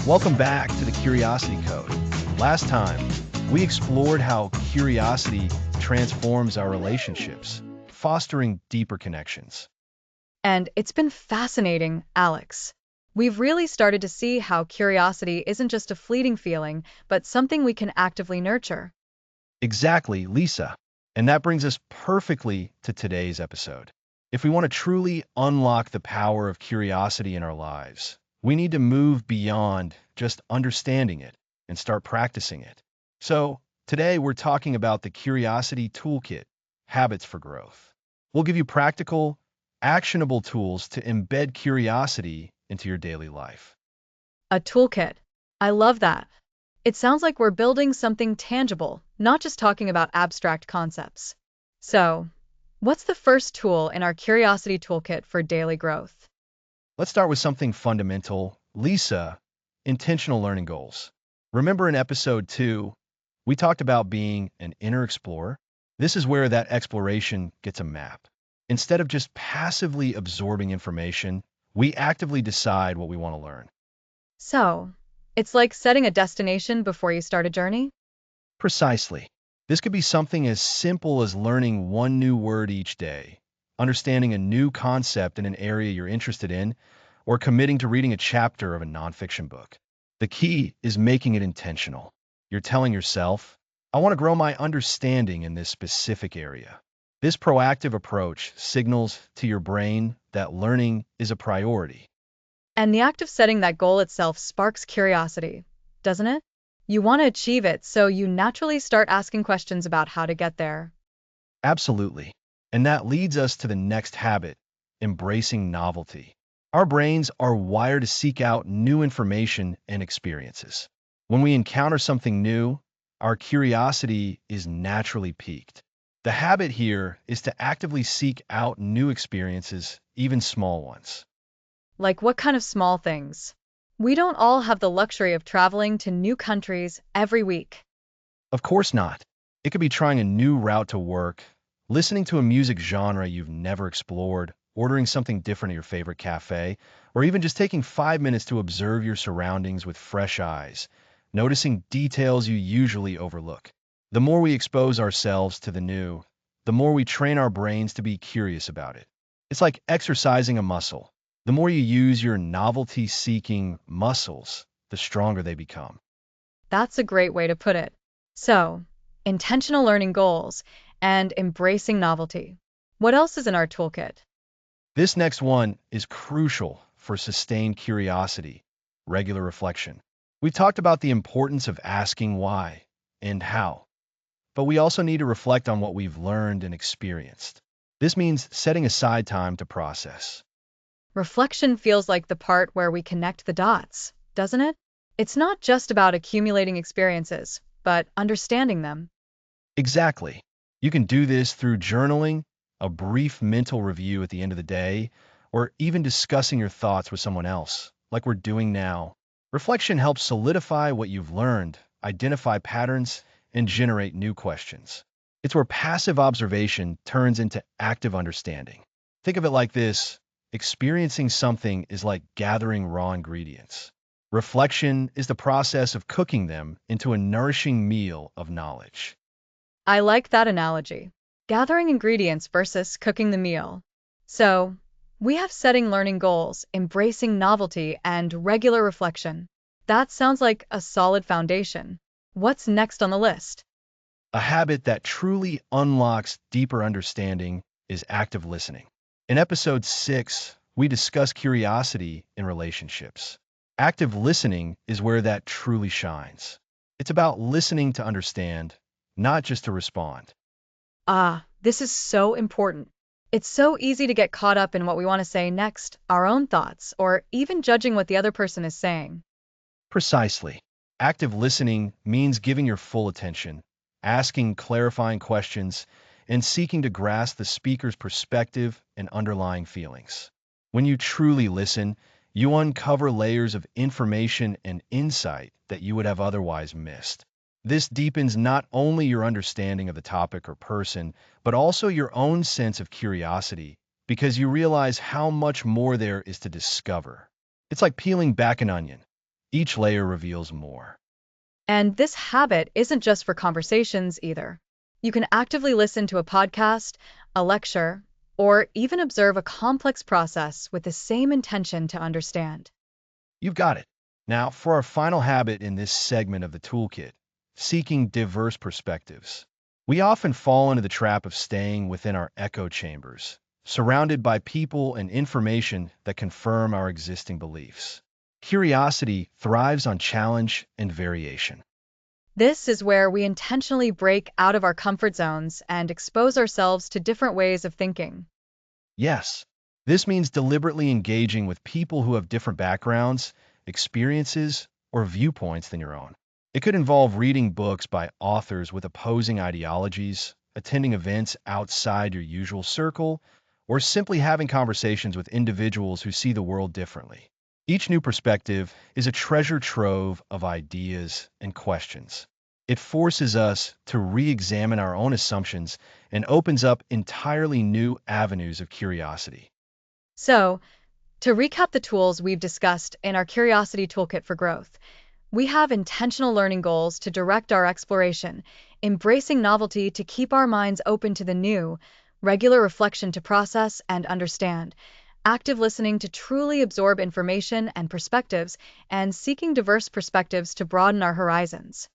Welcome back to the Curiosity Code. Last time, we explored how curiosity transforms our relationships, fostering deeper connections. And it's been fascinating, Alex. We've really started to see how curiosity isn't just a fleeting feeling, but something we can actively nurture. Exactly, Lisa. And that brings us perfectly to today's episode. If we want to truly unlock the power of curiosity in our lives, we need to move beyond just understanding it and start practicing it. So, today we're talking about the Curiosity Toolkit, Habits for Growth. We'll give you practical, actionable tools to embed curiosity into your daily life. A toolkit. I love that. It sounds like we're building something tangible, not just talking about abstract concepts. So, what's the first tool in our curiosity toolkit for daily growth? Let's start with something fundamental. Lisa, intentional learning goals. Remember in episode 2, we talked about being an inner explorer? This is where that exploration gets a map. Instead of just passively absorbing information, we actively decide what we want to learn. So, it's like setting a destination before you start a journey? Precisely. This could be something as simple as learning one new word each day, understanding a new concept in an area you're interested in, or committing to reading a chapter of a nonfiction book. The key is making it intentional. You're telling yourself, I want to grow my understanding in this specific area. This proactive approach signals to your brain that learning is a priority. And the act of setting that goal itself sparks curiosity, doesn't it? You want to achieve it, so you naturally start asking questions about how to get there. Absolutely. And that leads us to the next habit, embracing novelty. Our brains are wired to seek out new information and experiences. When we encounter something new, our curiosity is naturally piqued. The habit here is to actively seek out new experiences, even small ones. Like what kind of small things? We don't all have the luxury of traveling to new countries every week. Of course not. It could be trying a new route to work, listening to a music genre you've never explored, ordering something different at your favorite cafe, or even just taking 5 minutes to observe your surroundings with fresh eyes, noticing details you usually overlook. The more we expose ourselves to the new, the more we train our brains to be curious about it. It's like exercising a muscle. The more you use your novelty-seeking muscles, the stronger they become. That's a great way to put it. So, intentional learning goals and embracing novelty. What else is in our toolkit? This next one is crucial for sustained curiosity, regular reflection. We've talked about the importance of asking why and how, but we also need to reflect on what we've learned and experienced. This means setting aside time to process. Reflection feels like the part where we connect the dots, doesn't it? It's not just about accumulating experiences, but understanding them. Exactly. You can do this through journaling, a brief mental review at the end of the day, or even discussing your thoughts with someone else, like we're doing now. Reflection helps solidify what you've learned, identify patterns, and generate new questions. It's where passive observation turns into active understanding. Think of it like this: experiencing something is like gathering raw ingredients. Reflection is the process of cooking them into a nourishing meal of knowledge. I like that analogy. Gathering ingredients versus cooking the meal. So, we have setting learning goals, embracing novelty, and regular reflection. That sounds like a solid foundation. What's next on the list? A habit that truly unlocks deeper understanding is active listening. In episode 6, we discuss curiosity in relationships. Active listening is where that truly shines. It's about listening to understand, not just to respond. Ah, this is so important. It's so easy to get caught up in what we want to say next, our own thoughts, or even judging what the other person is saying. Precisely. Active listening means giving your full attention, asking clarifying questions, and seeking to grasp the speaker's perspective and underlying feelings. When you truly listen, you uncover layers of information and insight that you would have otherwise missed. This deepens not only your understanding of the topic or person, but also your own sense of curiosity, because you realize how much more there is to discover. It's like peeling back an onion. Each layer reveals more. And this habit isn't just for conversations either. You can actively listen to a podcast, a lecture, or even observe a complex process with the same intention to understand. You've got it. Now, for our final habit in this segment of the toolkit, seeking diverse perspectives. We often fall into the trap of staying within our echo chambers, surrounded by people and information that confirm our existing beliefs. Curiosity thrives on challenge and variation. This is where we intentionally break out of our comfort zones and expose ourselves to different ways of thinking. Yes, this means deliberately engaging with people who have different backgrounds, experiences, or viewpoints than your own. It could involve reading books by authors with opposing ideologies, attending events outside your usual circle, or simply having conversations with individuals who see the world differently. Each new perspective is a treasure trove of ideas and questions. It forces us to re-examine our own assumptions and opens up entirely new avenues of curiosity. So, to recap the tools we've discussed in our Curiosity Toolkit for Growth, we have intentional learning goals to direct our exploration, embracing novelty to keep our minds open to the new, regular reflection to process and understand, active listening to truly absorb information and perspectives, and seeking diverse perspectives to broaden our horizons.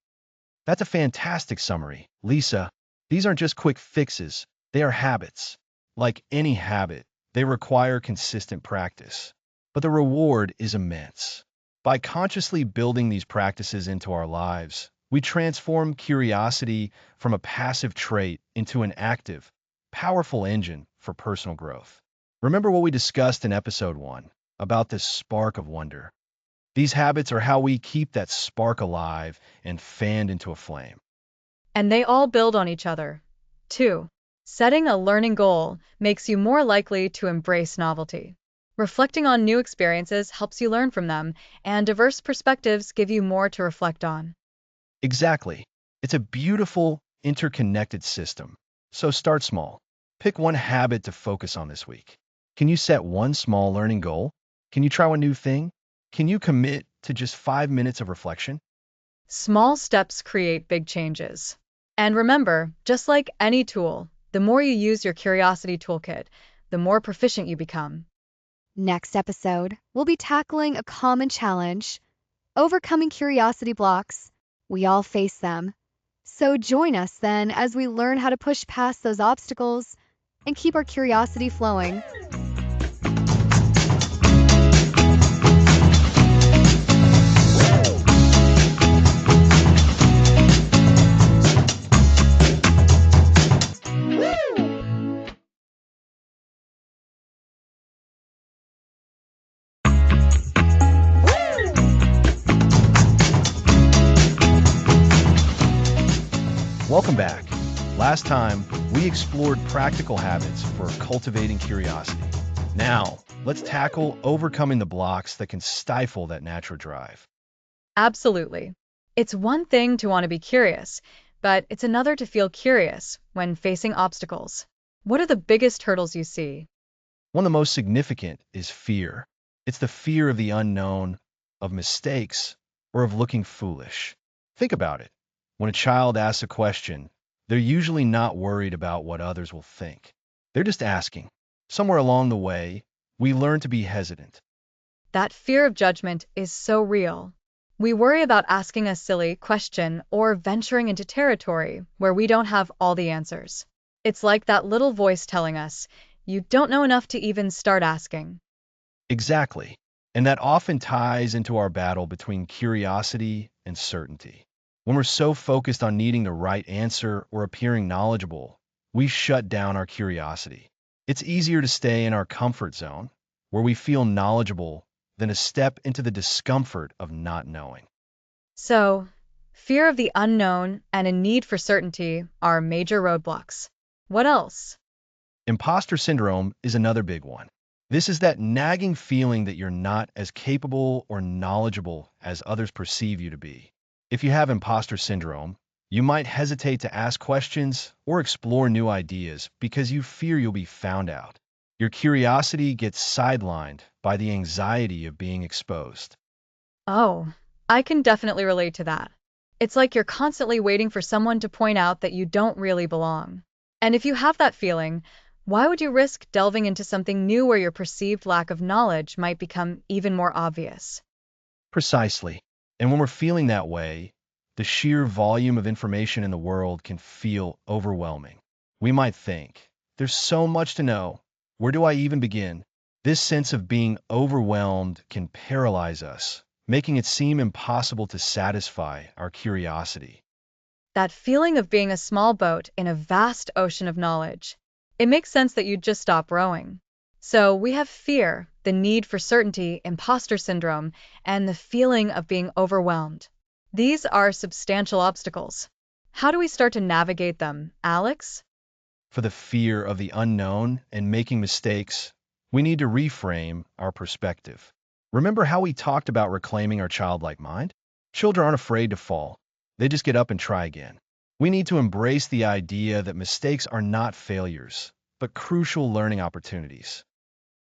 That's a fantastic summary, Lisa. These aren't just quick fixes, they are habits. Like any habit, they require consistent practice. But the reward is immense. By consciously building these practices into our lives, we transform curiosity from a passive trait into an active, powerful engine for personal growth. Remember what we discussed in episode 1 about this spark of wonder. These habits are how we keep that spark alive and fanned into a flame. and they all build on each other. 2. Setting a learning goal makes you more likely to embrace novelty. Reflecting on new experiences helps you learn from them, and diverse perspectives give you more to reflect on. Exactly. It's a beautiful, interconnected system. So start small. Pick one habit to focus on this week. Can you set one small learning goal? Can you try one new thing? Can you commit to just 5 minutes of reflection? Small steps create big changes. And remember, just like any tool, the more you use your curiosity toolkit, the more proficient you become. Next episode, we'll be tackling a common challenge: overcoming curiosity blocks. We all face them. So join us then as we learn how to push past those obstacles and keep our curiosity flowing. Welcome back. Last time, we explored practical habits for cultivating curiosity. Now, let's tackle overcoming the blocks that can stifle that natural drive. Absolutely. It's one thing to want to be curious, but it's another to feel curious when facing obstacles. What are the biggest hurdles you see? One of the most significant is fear. It's the fear of the unknown, of mistakes, or of looking foolish. Think about it. When a child asks a question, they're usually not worried about what others will think. They're just asking. Somewhere along the way, we learn to be hesitant. That fear of judgment is so real. We worry about asking a silly question or venturing into territory where we don't have all the answers. It's like that little voice telling us, you don't know enough to even start asking. Exactly. And that often ties into our battle between curiosity and certainty. When we're so focused on needing the right answer or appearing knowledgeable, we shut down our curiosity. It's easier to stay in our comfort zone, where we feel knowledgeable, than to step into the discomfort of not knowing. So, fear of the unknown and a need for certainty are major roadblocks. What else? Imposter syndrome is another big one. This is that nagging feeling that you're not as capable or knowledgeable as others perceive you to be. If you have imposter syndrome, you might hesitate to ask questions or explore new ideas because you fear you'll be found out. Your curiosity gets sidelined by the anxiety of being exposed. Oh, I can definitely relate to that. It's like you're constantly waiting for someone to point out that you don't really belong. And if you have that feeling, why would you risk delving into something new where your perceived lack of knowledge might become even more obvious? Precisely. And when we're feeling that way, the sheer volume of information in the world can feel overwhelming. We might think, there's so much to know. Where do I even begin? This sense of being overwhelmed can paralyze us, making it seem impossible to satisfy our curiosity. That feeling of being a small boat in a vast ocean of knowledge. It makes sense that you'd just stop rowing. So we have fear, the need for certainty, imposter syndrome, and the feeling of being overwhelmed. These are substantial obstacles. How do we start to navigate them, Alex? For the fear of the unknown and making mistakes, we need to reframe our perspective. Remember how we talked about reclaiming our childlike mind? Children aren't afraid to fall. They just get up and try again. We need to embrace the idea that mistakes are not failures, but crucial learning opportunities.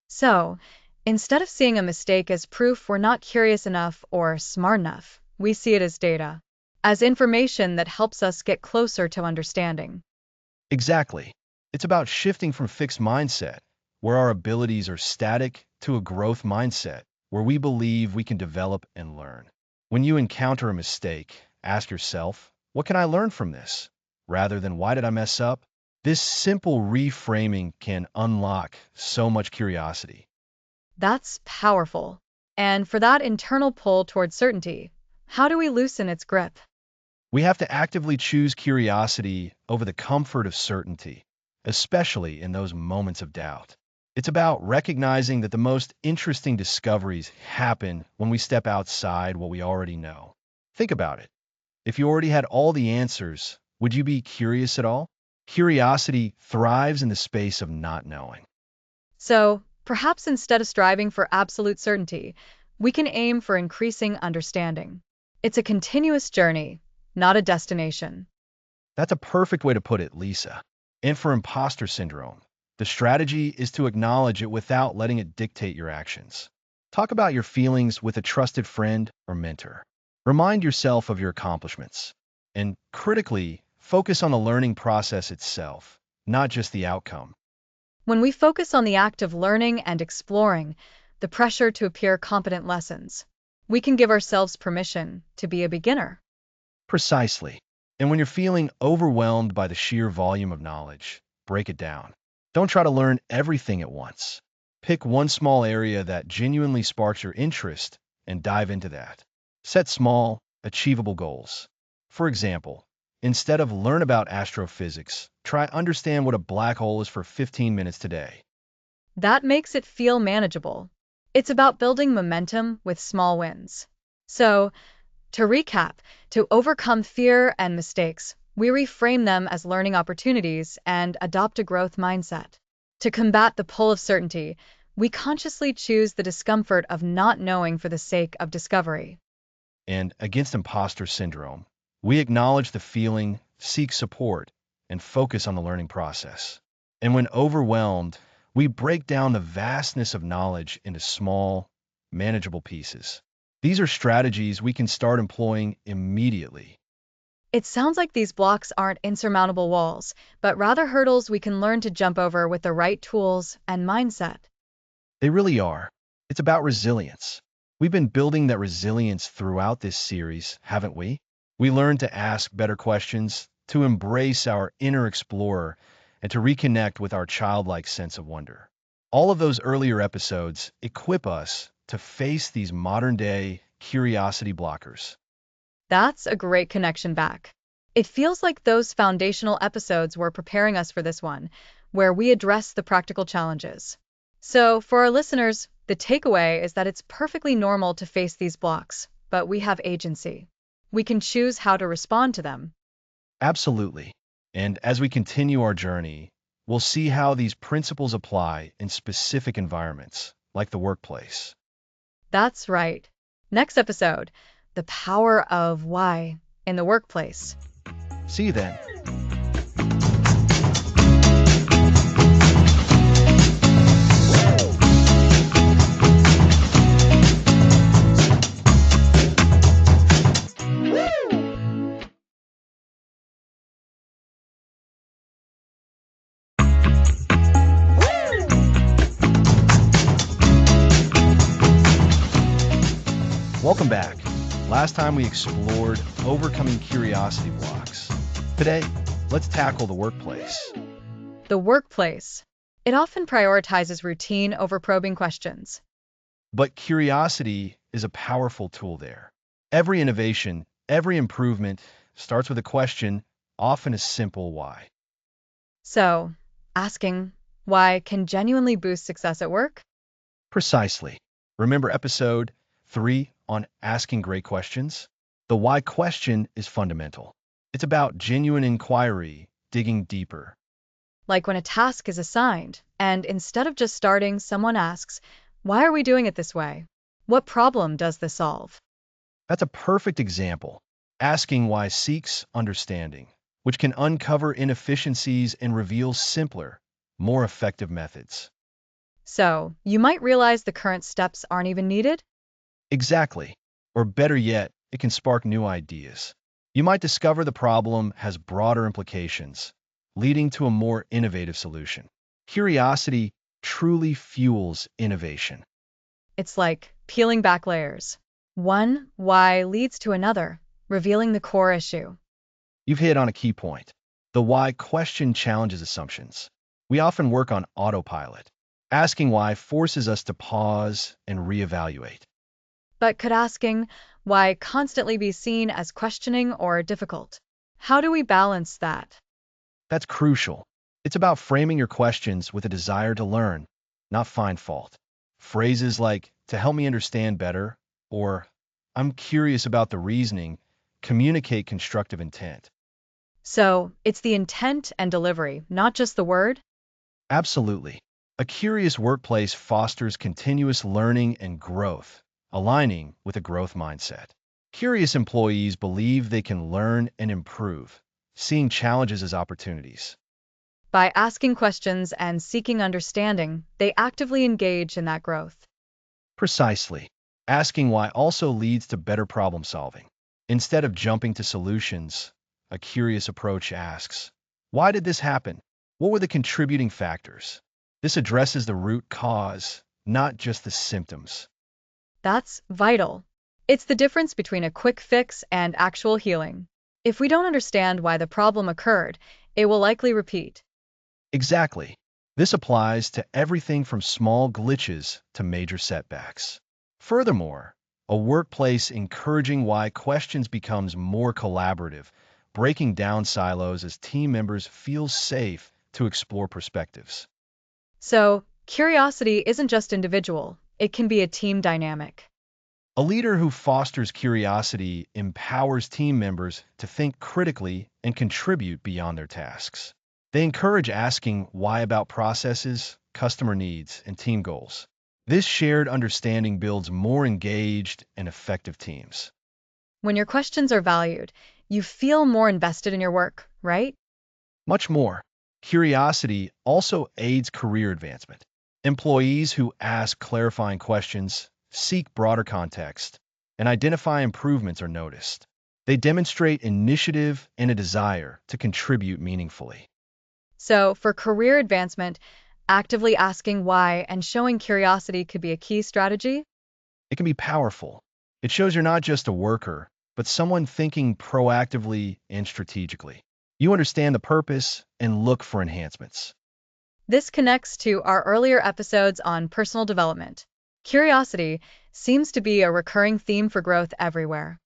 So, instead of seeing a mistake as proof we're not curious enough or smart enough, we see it as data, as information that helps us get closer to understanding. Exactly. It's about shifting from fixed mindset, where our abilities are static, to a growth mindset, where we believe we can develop and learn. When you encounter a mistake, ask yourself, what can I learn from this? Rather than why did I mess up? This simple reframing can unlock so much curiosity. That's powerful. And for that internal pull towards certainty, how do we loosen its grip? We have to actively choose curiosity over the comfort of certainty, especially in those moments of doubt. It's about recognizing that the most interesting discoveries happen when we step outside what we already know. Think about it. If you already had all the answers, Would you be curious at all? Curiosity thrives in the space of not knowing. So, perhaps instead of striving for absolute certainty, we can aim for increasing understanding. It's a continuous journey, not a destination. That's a perfect way to put it, Lisa. And for imposter syndrome, the strategy is to acknowledge it without letting it dictate your actions. Talk about your feelings with a trusted friend or mentor. Remind yourself of your accomplishments. And critically, focus on the learning process itself, not just the outcome. When we focus on the act of learning and exploring, the pressure to appear competent lessens. We can give ourselves permission to be a beginner. Precisely. And when you're feeling overwhelmed by the sheer volume of knowledge, break it down. Don't try to learn everything at once. Pick one small area that genuinely sparks your interest and dive into that. Set small, achievable goals. For example, instead of learn about astrophysics, try understand what a black hole is for 15 minutes today. That makes it feel manageable. It's about building momentum with small wins. So, to recap, to overcome fear and mistakes, we reframe them as learning opportunities and adopt a growth mindset. To combat the pull of certainty, we consciously choose the discomfort of not knowing for the sake of discovery. And against imposter syndrome, we acknowledge the feeling, seek support, and focus on the learning process. And when overwhelmed, we break down the vastness of knowledge into small, manageable pieces. These are strategies we can start employing immediately. It sounds like these blocks aren't insurmountable walls, but rather hurdles we can learn to jump over with the right tools and mindset. They really are. It's about resilience. We've been building that resilience throughout this series, haven't we? We learned to ask better questions, to embrace our inner explorer, and to reconnect with our childlike sense of wonder. All of those earlier episodes equip us to face these modern-day curiosity blockers. That's a great connection back. It feels like those foundational episodes were preparing us for this one, where we address the practical challenges. So, for our listeners, the takeaway is that it's perfectly normal to face these blocks, but we have agency. We can choose how to respond to them. Absolutely. And as we continue our journey, we'll see how these principles apply in specific environments, like the workplace. That's right. Next episode, the power of why in the workplace. See you then. Welcome back. Last time we explored overcoming curiosity blocks. Today, let's tackle the workplace. The workplace. It often prioritizes routine over probing questions. But curiosity is a powerful tool there. Every innovation, every improvement starts with a question, often a simple why. So, asking why can genuinely boost success at work? Precisely. Remember episode 3 on asking great questions? The why question is fundamental. It's about genuine inquiry, digging deeper. Like when a task is assigned, and instead of just starting, someone asks, why are we doing it this way? What problem does this solve? That's a perfect example. Asking why seeks understanding, which can uncover inefficiencies and reveal simpler, more effective methods. So, you might realize the current steps aren't even needed? Exactly. Or better yet, it can spark new ideas. You might discover the problem has broader implications, leading to a more innovative solution. Curiosity truly fuels innovation. It's like peeling back layers. One why leads to another, revealing the core issue. You've hit on a key point. The why question challenges assumptions. We often work on autopilot. Asking why forces us to pause and reevaluate. But could asking why constantly be seen as questioning or difficult? How do we balance that? That's crucial. It's about framing your questions with a desire to learn, not find fault. Phrases like, to help me understand better, or I'm curious about the reasoning, communicate constructive intent. So, it's the intent and delivery, not just the word? Absolutely. A curious workplace fosters continuous learning and growth, aligning with a growth mindset. Curious employees believe they can learn and improve, seeing challenges as opportunities. By asking questions and seeking understanding, they actively engage in that growth. Precisely. Asking why also leads to better problem solving. Instead of jumping to solutions, a curious approach asks, why did this happen? What were the contributing factors? This addresses the root cause, not just the symptoms. That's vital. It's the difference between a quick fix and actual healing. If we don't understand why the problem occurred, it will likely repeat. Exactly. This applies to everything from small glitches to major setbacks. Furthermore, a workplace encouraging why questions becomes more collaborative, breaking down silos as team members feel safe to explore perspectives. So, curiosity isn't just individual, it can be a team dynamic. A leader who fosters curiosity empowers team members to think critically and contribute beyond their tasks. They encourage asking why about processes, customer needs, and team goals. This shared understanding builds more engaged and effective teams. When your questions are valued, you feel more invested in your work, right? Much more. Curiosity also aids career advancement. Employees who ask clarifying questions, seek broader context, and identify improvements are noticed. They demonstrate initiative and a desire to contribute meaningfully. So, for career advancement, actively asking why and showing curiosity could be a key strategy. It can be powerful. It shows you're not just a worker, but someone thinking proactively and strategically. You understand the purpose and look for enhancements. This connects to our earlier episodes on personal development. Curiosity seems to be a recurring theme for growth everywhere.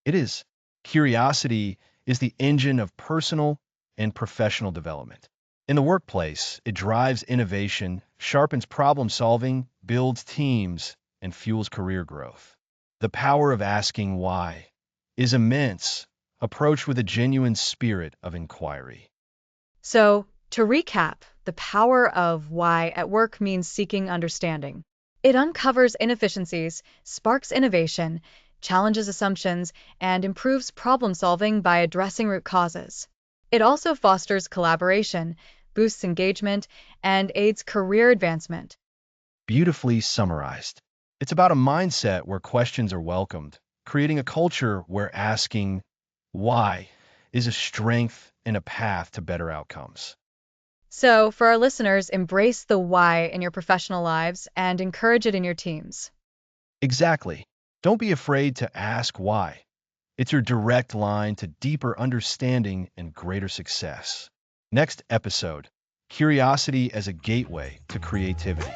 It is. Curiosity is the engine of personal and professional development. In the workplace, it drives innovation, sharpens problem solving, builds teams, and fuels career growth. The power of asking why is immense, approached with a genuine spirit of inquiry. So, to recap, the power of why at work means seeking understanding. It uncovers inefficiencies, sparks innovation, challenges assumptions, and improves problem solving by addressing root causes. It also fosters collaboration, boosts engagement, and aids career advancement. Beautifully summarized. It's about a mindset where questions are welcomed, creating a culture where asking why is a strength and a path to better outcomes. So, for our listeners, embrace the why in your professional lives and encourage it in your teams. Exactly. Don't be afraid to ask why. It's your direct line to deeper understanding and greater success. Next episode, curiosity as a gateway to creativity.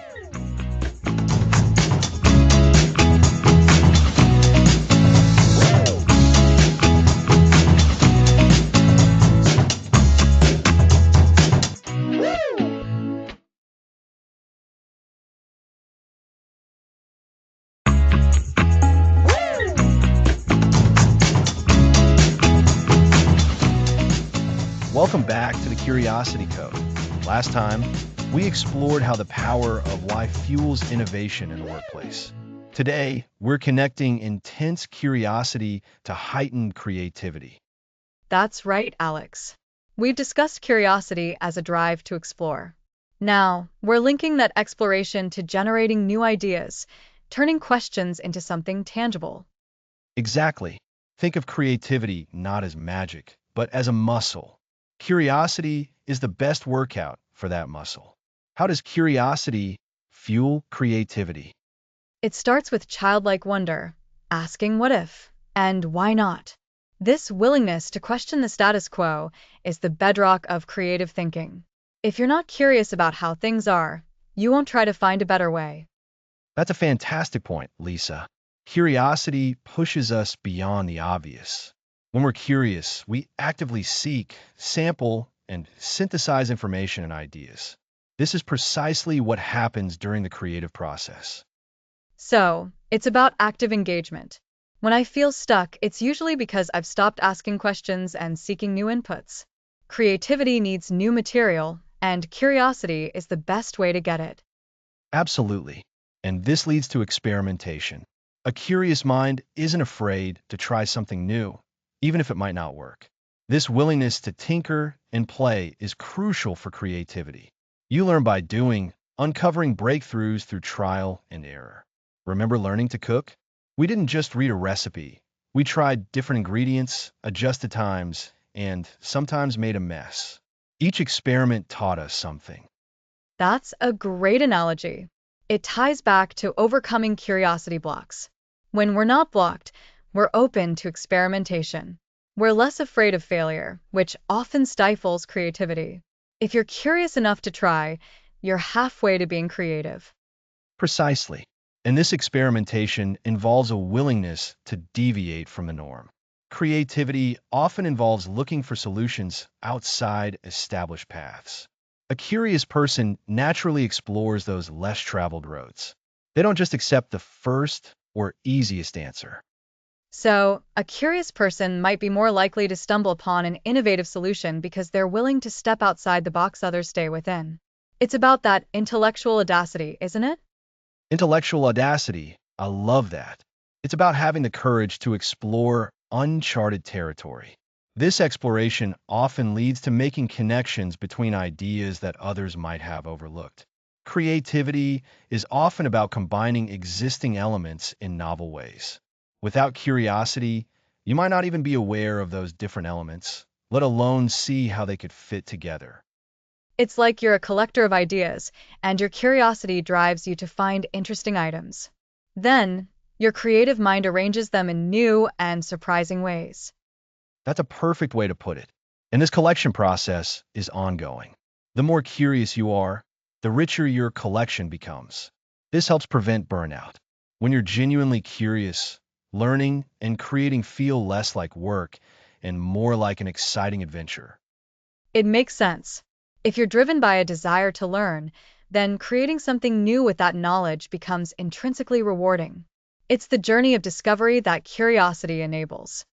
Welcome back to the Curiosity Code. Last time, we explored how the power of why fuels innovation in the workplace. Today, we're connecting intense curiosity to heightened creativity. That's right, Alex. We've discussed curiosity as a drive to explore. Now, we're linking that exploration to generating new ideas, turning questions into something tangible. Exactly. Think of creativity not as magic, but as a muscle. Curiosity is the best workout for that muscle. How does curiosity fuel creativity? It starts with childlike wonder, asking what if, and why not. This willingness to question the status quo is the bedrock of creative thinking. If you're not curious about how things are, you won't try to find a better way. That's a fantastic point, Lisa. Curiosity pushes us beyond the obvious. When we're curious, we actively seek, sample, and synthesize information and ideas. This is precisely what happens during the creative process. So, it's about active engagement. When I feel stuck, it's usually because I've stopped asking questions and seeking new inputs. Creativity needs new material, and curiosity is the best way to get it. Absolutely. And this leads to experimentation. A curious mind isn't afraid to try something new, even if it might not work. This willingness to tinker and play is crucial for creativity. You learn by doing, uncovering breakthroughs through trial and error. Remember learning to cook? We didn't just read a recipe. We tried different ingredients, adjusted times, and sometimes made a mess. Each experiment taught us something. That's a great analogy. It ties back to overcoming curiosity blocks. When we're not blocked, we're open to experimentation. We're less afraid of failure, which often stifles creativity. If you're curious enough to try, you're halfway to being creative. Precisely. And this experimentation involves a willingness to deviate from the norm. Creativity often involves looking for solutions outside established paths. A curious person naturally explores those less traveled roads. They don't just accept the first or easiest answer. So, a curious person might be more likely to stumble upon an innovative solution because they're willing to step outside the box others stay within. It's about that intellectual audacity, isn't it? Intellectual audacity, I love that. It's about having the courage to explore uncharted territory. This exploration often leads to making connections between ideas that others might have overlooked. Creativity is often about combining existing elements in novel ways. Without curiosity, you might not even be aware of those different elements, let alone see how they could fit together. It's like you're a collector of ideas, and your curiosity drives you to find interesting items. Then, your creative mind arranges them in new and surprising ways. That's a perfect way to put it. And this collection process is ongoing. The more curious you are, the richer your collection becomes. This helps prevent burnout. When you're genuinely curious, learning and creating feel less like work and more like an exciting adventure. It makes sense. If you're driven by a desire to learn, then creating something new with that knowledge becomes intrinsically rewarding. It's the journey of discovery that curiosity enables.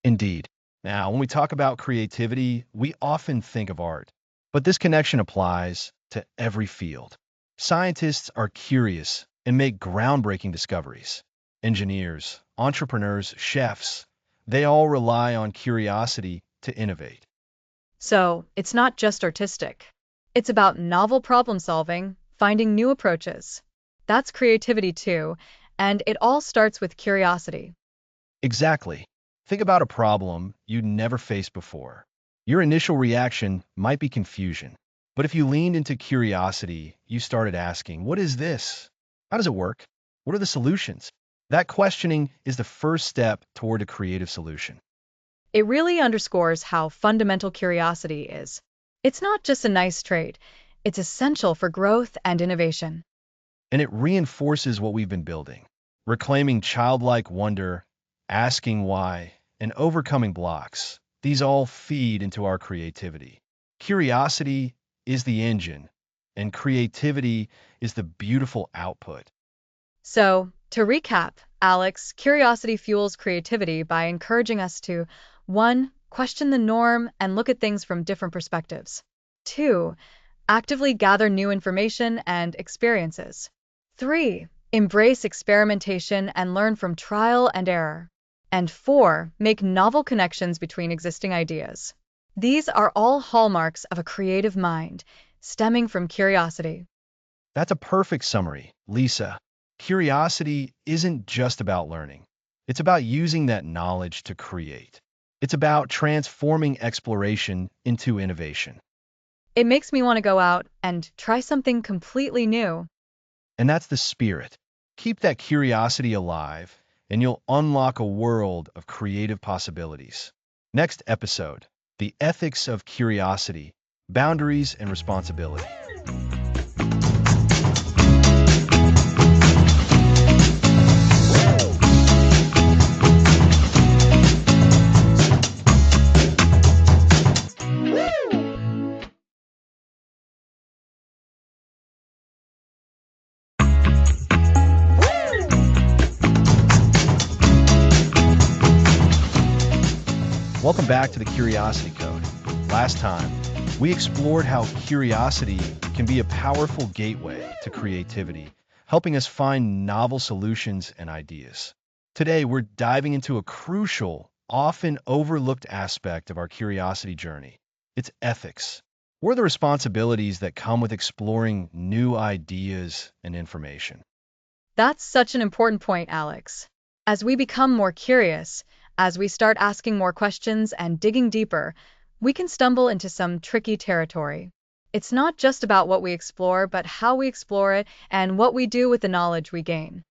Indeed. Now, when we talk about creativity, we often think of art, but this connection applies to every field. Scientists are curious and make groundbreaking discoveries. Engineers, entrepreneurs, chefs, they all rely on curiosity to innovate. So, it's not just artistic. It's about novel problem solving, finding new approaches. That's creativity too, and it all starts with curiosity. Exactly. Think about a problem you'd never faced before. Your initial reaction might be confusion, but if you leaned into curiosity, you started asking, what is this? How does it work? What are the solutions? That questioning is the first step toward a creative solution. It really underscores how fundamental curiosity is. It's not just a nice trait, it's essential for growth and innovation. And it reinforces what we've been building, reclaiming childlike wonder, asking why, and overcoming blocks. These all feed into our creativity. Curiosity is the engine, and creativity is the beautiful output. So, to recap, Alex, curiosity fuels creativity by encouraging us to 1. Question the norm and look at things from different perspectives. 2. Actively gather new information and experiences. 3. Embrace experimentation and learn from trial and error. And 4. Make novel connections between existing ideas. These are all hallmarks of a creative mind, stemming from curiosity. That's a perfect summary, Lisa. Curiosity isn't just about learning. It's about using that knowledge to create. It's about transforming exploration into innovation. It makes me want to go out and try something completely new. And that's the spirit. Keep that curiosity alive, and you'll unlock a world of creative possibilities. Next episode, the ethics of curiosity, boundaries and responsibility. back to the Curiosity Code. Last time, we explored how curiosity can be a powerful gateway to creativity, helping us find novel solutions and ideas. Today, we're diving into a crucial, often overlooked aspect of our curiosity journey. It's ethics. What are the responsibilities that come with exploring new ideas and information? That's such an important point, Alex. As we become more curious, as we start asking more questions and digging deeper, we can stumble into some tricky territory. It's not just about what we explore, but how we explore it and what we do with the knowledge we gain.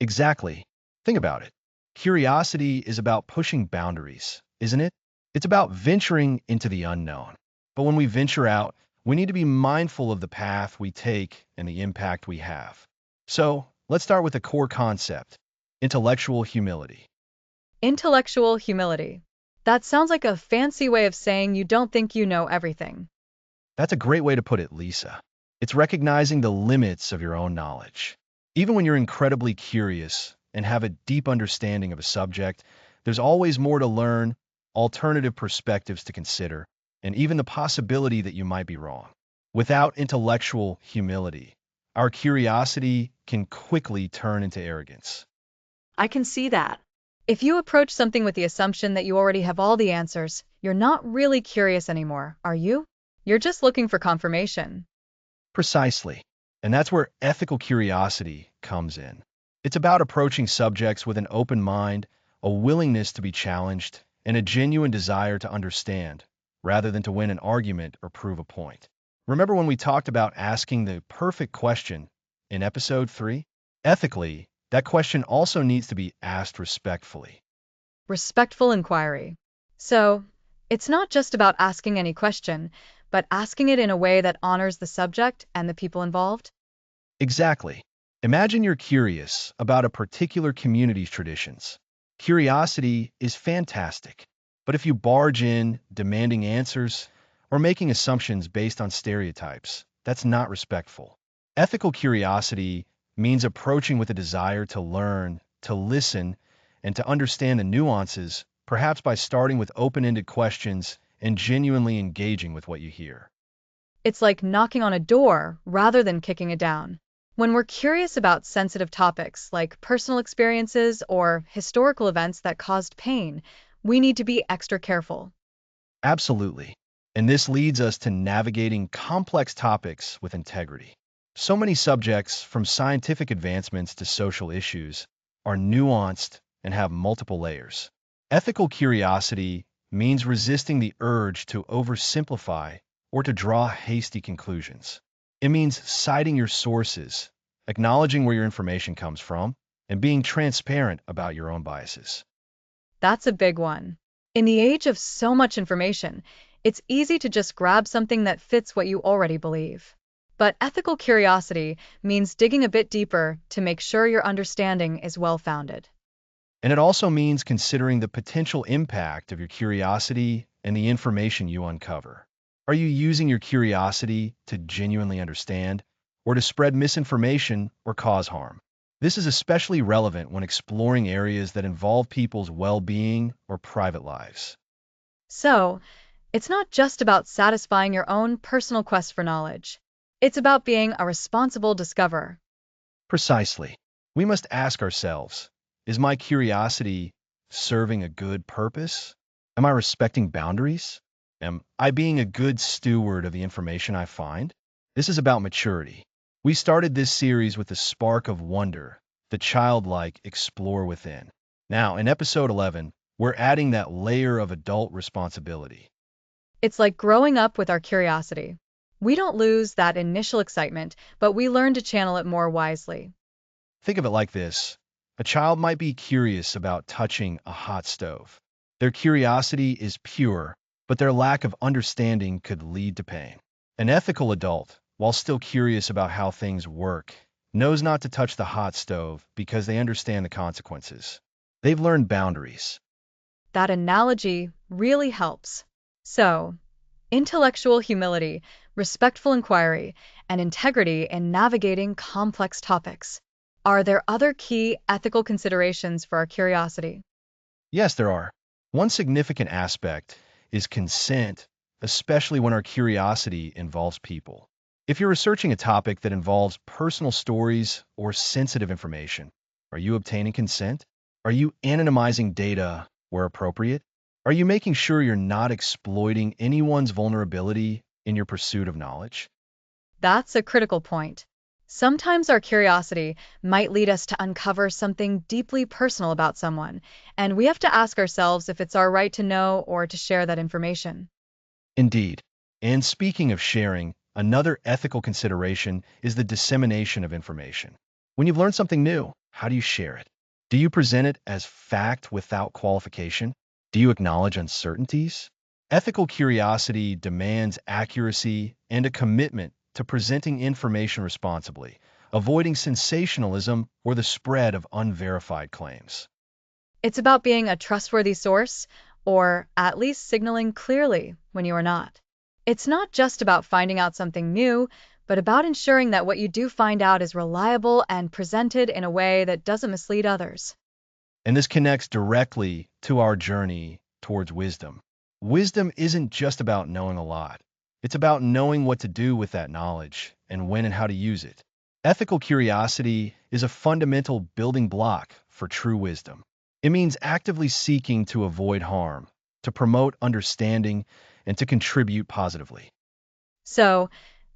Exactly. Think about it. Curiosity is about pushing boundaries, isn't it? It's about venturing into the unknown. But when we venture out, we need to be mindful of the path we take and the impact we have. So, let's start with a core concept: intellectual humility. Intellectual humility. That sounds like a fancy way of saying you don't think you know everything. That's a great way to put it, Lisa. It's recognizing the limits of your own knowledge. Even when you're incredibly curious and have a deep understanding of a subject, there's always more to learn, alternative perspectives to consider, and even the possibility that you might be wrong. Without intellectual humility, our curiosity can quickly turn into arrogance. I can see that. If you approach something with the assumption that you already have all the answers, you're not really curious anymore, are you? You're just looking for confirmation. Precisely. And that's where ethical curiosity comes in. It's about approaching subjects with an open mind, a willingness to be challenged, and a genuine desire to understand, rather than to win an argument or prove a point. Remember when we talked about asking the perfect question in episode 3? Ethically, that question also needs to be asked respectfully. Respectful inquiry. So, it's not just about asking any question, but asking it in a way that honors the subject and the people involved. Exactly. Imagine you're curious about a particular community's traditions. Curiosity is fantastic, but if you barge in demanding answers or making assumptions based on stereotypes, that's not respectful. Ethical curiosity means approaching with a desire to learn, to listen, and to understand the nuances, perhaps by starting with open-ended questions and genuinely engaging with what you hear. It's like knocking on a door rather than kicking it down. When we're curious about sensitive topics like personal experiences or historical events that caused pain, we need to be extra careful. Absolutely. And this leads us to navigating complex topics with integrity. So many subjects, from scientific advancements to social issues, are nuanced and have multiple layers. Ethical curiosity means resisting the urge to oversimplify or to draw hasty conclusions. It means citing your sources, acknowledging where your information comes from, and being transparent about your own biases. That's a big one. In the age of so much information, it's easy to just grab something that fits what you already believe. But ethical curiosity means digging a bit deeper to make sure your understanding is well-founded. And it also means considering the potential impact of your curiosity and the information you uncover. Are you using your curiosity to genuinely understand, or to spread misinformation or cause harm? This is especially relevant when exploring areas that involve people's well-being or private lives. So, it's not just about satisfying your own personal quest for knowledge. It's about being a responsible discoverer. Precisely. We must ask ourselves, is my curiosity serving a good purpose? Am I respecting boundaries? Am I being a good steward of the information I find? This is about maturity. We started this series with the spark of wonder, the childlike explore within. Now, in episode 11, we're adding that layer of adult responsibility. It's like growing up with our curiosity. We don't lose that initial excitement, but we learn to channel it more wisely. Think of it like this. A child might be curious about touching a hot stove. Their curiosity is pure, but their lack of understanding could lead to pain. An ethical adult, while still curious about how things work, knows not to touch the hot stove because they understand the consequences. They've learned boundaries. That analogy really helps. So, intellectual humility, respectful inquiry, and integrity in navigating complex topics. Are there other key ethical considerations for our curiosity? Yes, there are. One significant aspect is consent, especially when our curiosity involves people. If you're researching a topic that involves personal stories or sensitive information, are you obtaining consent? Are you anonymizing data where appropriate? Are you making sure you're not exploiting anyone's vulnerability in your pursuit of knowledge? That's a critical point. Sometimes our curiosity might lead us to uncover something deeply personal about someone, and we have to ask ourselves if it's our right to know or to share that information. Indeed. And speaking of sharing, another ethical consideration is the dissemination of information. When you've learned something new, how do you share it? Do you present it as fact without qualification? Do you acknowledge uncertainties? Ethical curiosity demands accuracy and a commitment to presenting information responsibly, avoiding sensationalism or the spread of unverified claims. It's about being a trustworthy source, or at least signaling clearly when you are not. It's not just about finding out something new, but about ensuring that what you do find out is reliable and presented in a way that doesn't mislead others. And this connects directly to our journey towards wisdom. Wisdom isn't just about knowing a lot. It's about knowing what to do with that knowledge and when and how to use it. Ethical curiosity is a fundamental building block for true wisdom. It means actively seeking to avoid harm, to promote understanding, and to contribute positively. So,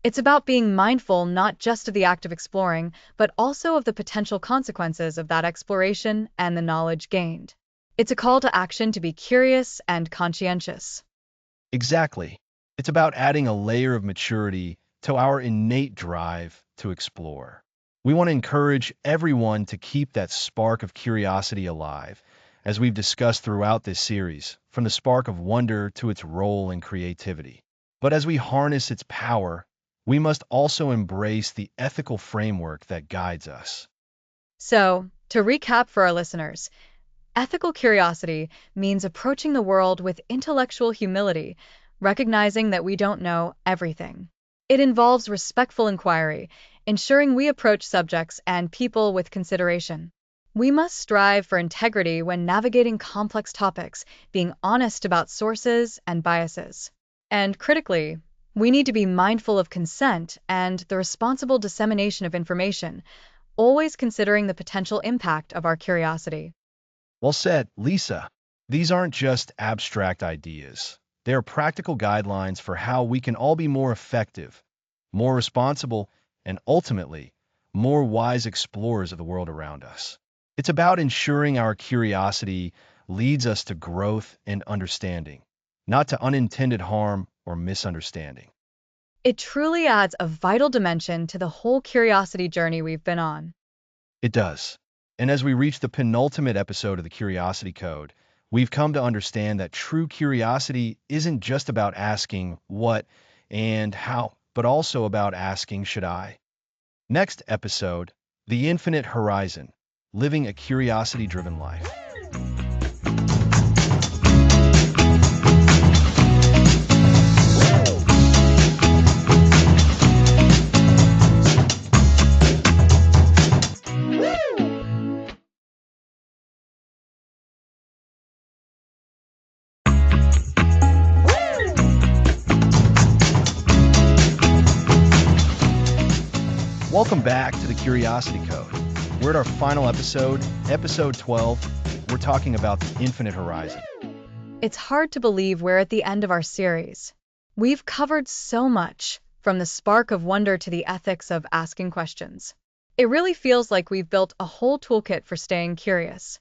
it's about being mindful not just of the act of exploring, but also of the potential consequences of that exploration and the knowledge gained. It's a call to action to be curious and conscientious. Exactly. It's about adding a layer of maturity to our innate drive to explore. We want to encourage everyone to keep that spark of curiosity alive, as we've discussed throughout this series, from the spark of wonder to its role in creativity. But as we harness its power, we must also embrace the ethical framework that guides us. So, to recap for our listeners, ethical curiosity means approaching the world with intellectual humility, recognizing that we don't know everything. It involves respectful inquiry, ensuring we approach subjects and people with consideration. We must strive for integrity when navigating complex topics, being honest about sources and biases. And critically, we need to be mindful of consent and the responsible dissemination of information, always considering the potential impact of our curiosity. Well said, Lisa. These aren't just abstract ideas. They are practical guidelines for how we can all be more effective, more responsible, and ultimately, more wise explorers of the world around us. It's about ensuring our curiosity leads us to growth and understanding, not to unintended harm or misunderstanding. It truly adds a vital dimension to the whole curiosity journey we've been on. It does. And as we reach the penultimate episode of the Curiosity Code, we've come to understand that true curiosity isn't just about asking what and how, but also about asking, should I? Next episode, The Infinite Horizon, Living a Curiosity-Driven Life. Welcome back to the Curiosity Code. We're at our final episode, episode 12. We're talking about the infinite horizon. It's hard to believe we're at the end of our series. We've covered so much, from the spark of wonder to the ethics of asking questions. It really feels like we've built a whole toolkit for staying curious.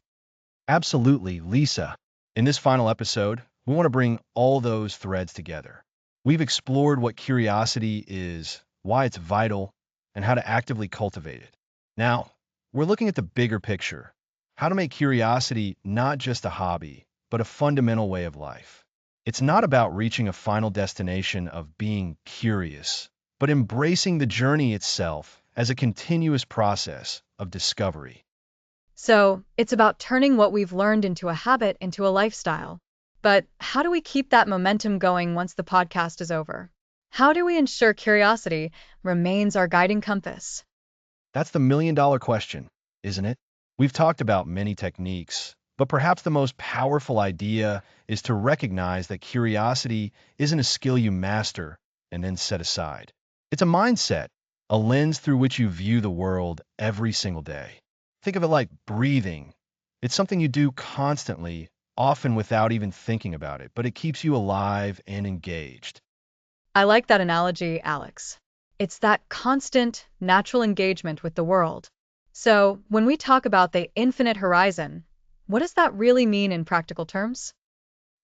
Absolutely, Lisa. In this final episode, we want to bring all those threads together. We've explored what curiosity is, why it's vital, and how to actively cultivate it. Now, we're looking at the bigger picture, how to make curiosity not just a hobby, but a fundamental way of life. It's not about reaching a final destination of being curious, but embracing the journey itself as a continuous process of discovery. So, it's about turning what we've learned into a habit, into a lifestyle. But how do we keep that momentum going once the podcast is over? How do we ensure curiosity remains our guiding compass? That's the million-dollar question, isn't it? We've talked about many techniques, But perhaps the most powerful idea is to recognize that curiosity isn't a skill you master and then set aside. It's a mindset, a lens through which you view the world every single day. Think of it like breathing. It's something you do constantly, often without even thinking about it, but it keeps you alive and engaged. I like that analogy, Alex. It's that constant, natural engagement with the world. So, when we talk about the infinite horizon, what does that really mean in practical terms?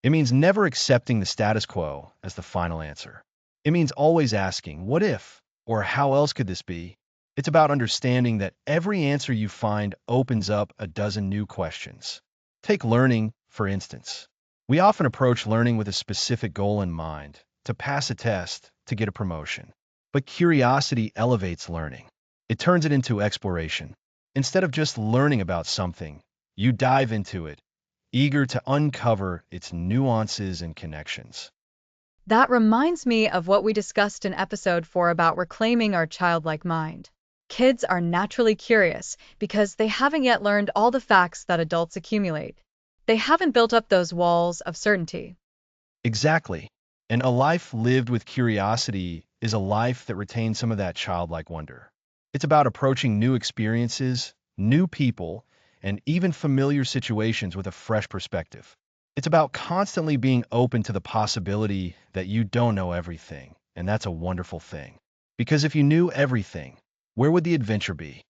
It means never accepting the status quo as the final answer. It means always asking, what if? Or how else could this be? It's about understanding that every answer you find opens up a dozen new questions. Take learning, for instance. We often approach learning with a specific goal in mind, to pass a test, to get a promotion. But curiosity elevates learning. It turns it into exploration. Instead of just learning about something, you dive into it, eager to uncover its nuances and connections. That reminds me of what we discussed in episode 4 about reclaiming our childlike mind. Kids are naturally curious because they haven't yet learned all the facts that adults accumulate. They haven't built up those walls of certainty. Exactly. And a life lived with curiosity is a life that retains some of that childlike wonder. It's about approaching new experiences, new people, and even familiar situations with a fresh perspective. It's about constantly being open to the possibility that you don't know everything, and that's a wonderful thing. Because if you knew everything, where would the adventure be?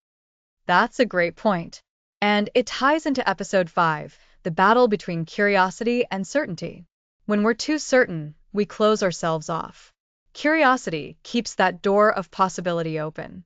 That's a great point. And it ties into episode 5, the battle between curiosity and certainty. When we're too certain, we close ourselves off. Curiosity keeps that door of possibility open.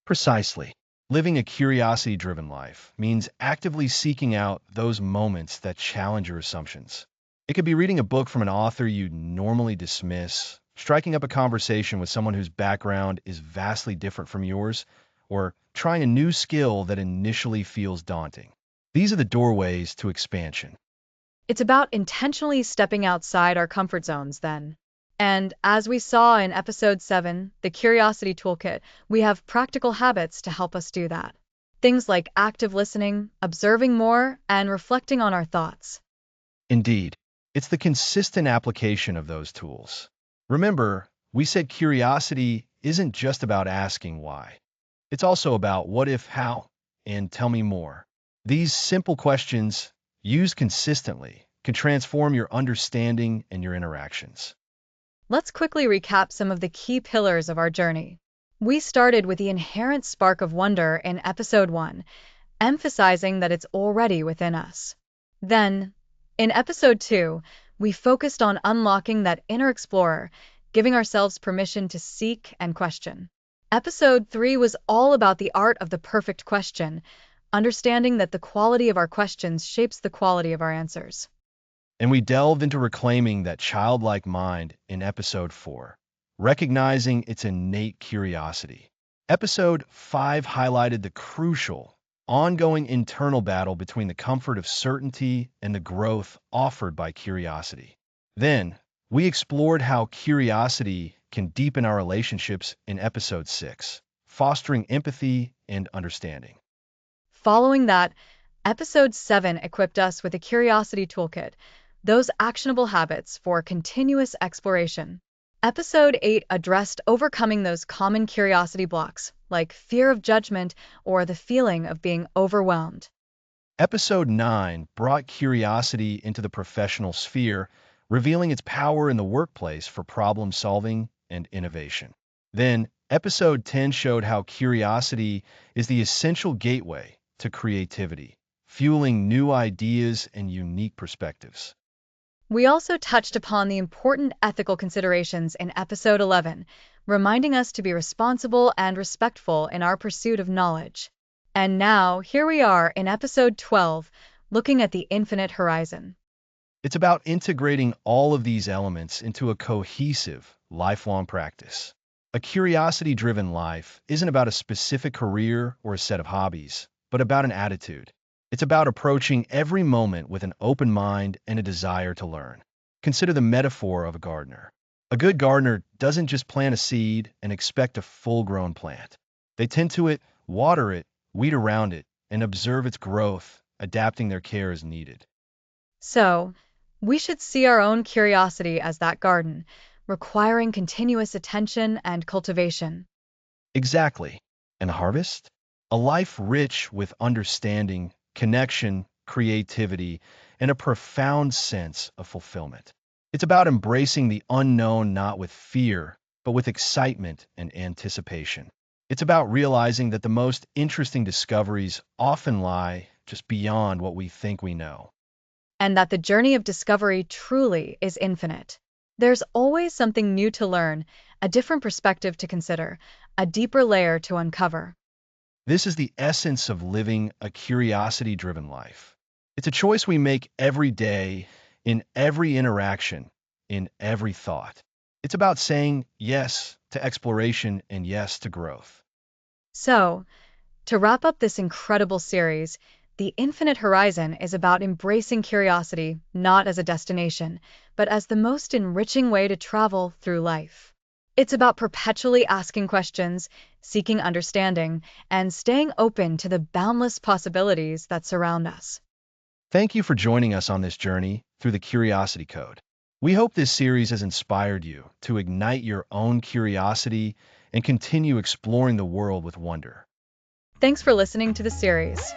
Precisely. Living a curiosity-driven life means actively seeking out those moments that challenge your assumptions. It could be reading a book from an author you normally dismiss, striking up a conversation with someone whose background is vastly different from yours, or trying a new skill that initially feels daunting. These are the doorways to expansion. It's about intentionally stepping outside our comfort zones then. And as we saw in episode 7, the Curiosity Toolkit, we have practical habits to help us do that. Things like active listening, observing more, and reflecting on our thoughts. Indeed, it's the consistent application of those tools. Remember, we said curiosity isn't just about asking why. It's also about what if, how, and tell me more. These simple questions, used consistently, can transform your understanding and your interactions. Let's quickly recap some of the key pillars of our journey. We started with the inherent spark of wonder in episode 1, emphasizing that it's already within us. Then, in episode 2, we focused on unlocking that inner explorer, giving ourselves permission to seek and question. Episode 3 was all about the art of the perfect question, understanding that the quality of our questions shapes the quality of our answers. And we delved into reclaiming that childlike mind in episode 4, recognizing its innate curiosity. Episode 5 highlighted the crucial, ongoing internal battle between the comfort of certainty and the growth offered by curiosity. Then, we explored how curiosity can deepen our relationships in episode 6, fostering empathy and understanding. Following that, episode 7 equipped us with a curiosity toolkit, those actionable habits for continuous exploration. Episode 8 addressed overcoming those common curiosity blocks, like fear of judgment or the feeling of being overwhelmed. Episode 9 brought curiosity into the professional sphere, revealing its power in the workplace for problem solving and innovation. Then, episode 10 showed how curiosity is the essential gateway to creativity, fueling new ideas and unique perspectives. We also touched upon the important ethical considerations in episode 11, reminding us to be responsible and respectful in our pursuit of knowledge. And now, here we are in episode 12, looking at the infinite horizon. It's about integrating all of these elements into a cohesive, lifelong practice. A curiosity-driven life isn't about a specific career or a set of hobbies, but about an attitude. It's about approaching every moment with an open mind and a desire to learn. Consider the metaphor of a gardener. A good gardener doesn't just plant a seed and expect a full-grown plant. They tend to it, water it, weed around it, and observe its growth, adapting their care as needed. So, we should see our own curiosity as that garden, requiring continuous attention and cultivation. Exactly. And harvest? A life rich with understanding, connection, creativity, and a profound sense of fulfillment. It's about embracing the unknown not with fear, but with excitement and anticipation. It's about realizing that the most interesting discoveries often lie just beyond what we think we know. And that the journey of discovery truly is infinite. There's always something new to learn, a different perspective to consider, a deeper layer to uncover. This is the essence of living a curiosity-driven life. It's a choice we make every day, in every interaction, in every thought. It's about saying yes to exploration and yes to growth. So, to wrap up this incredible series, The Infinite Horizon is about embracing curiosity not as a destination, but as the most enriching way to travel through life. It's about perpetually asking questions, seeking understanding, and staying open to the boundless possibilities that surround us. Thank you for joining us on this journey through the Curiosity Code. We hope this series has inspired you to ignite your own curiosity and continue exploring the world with wonder. Thanks for listening to the series.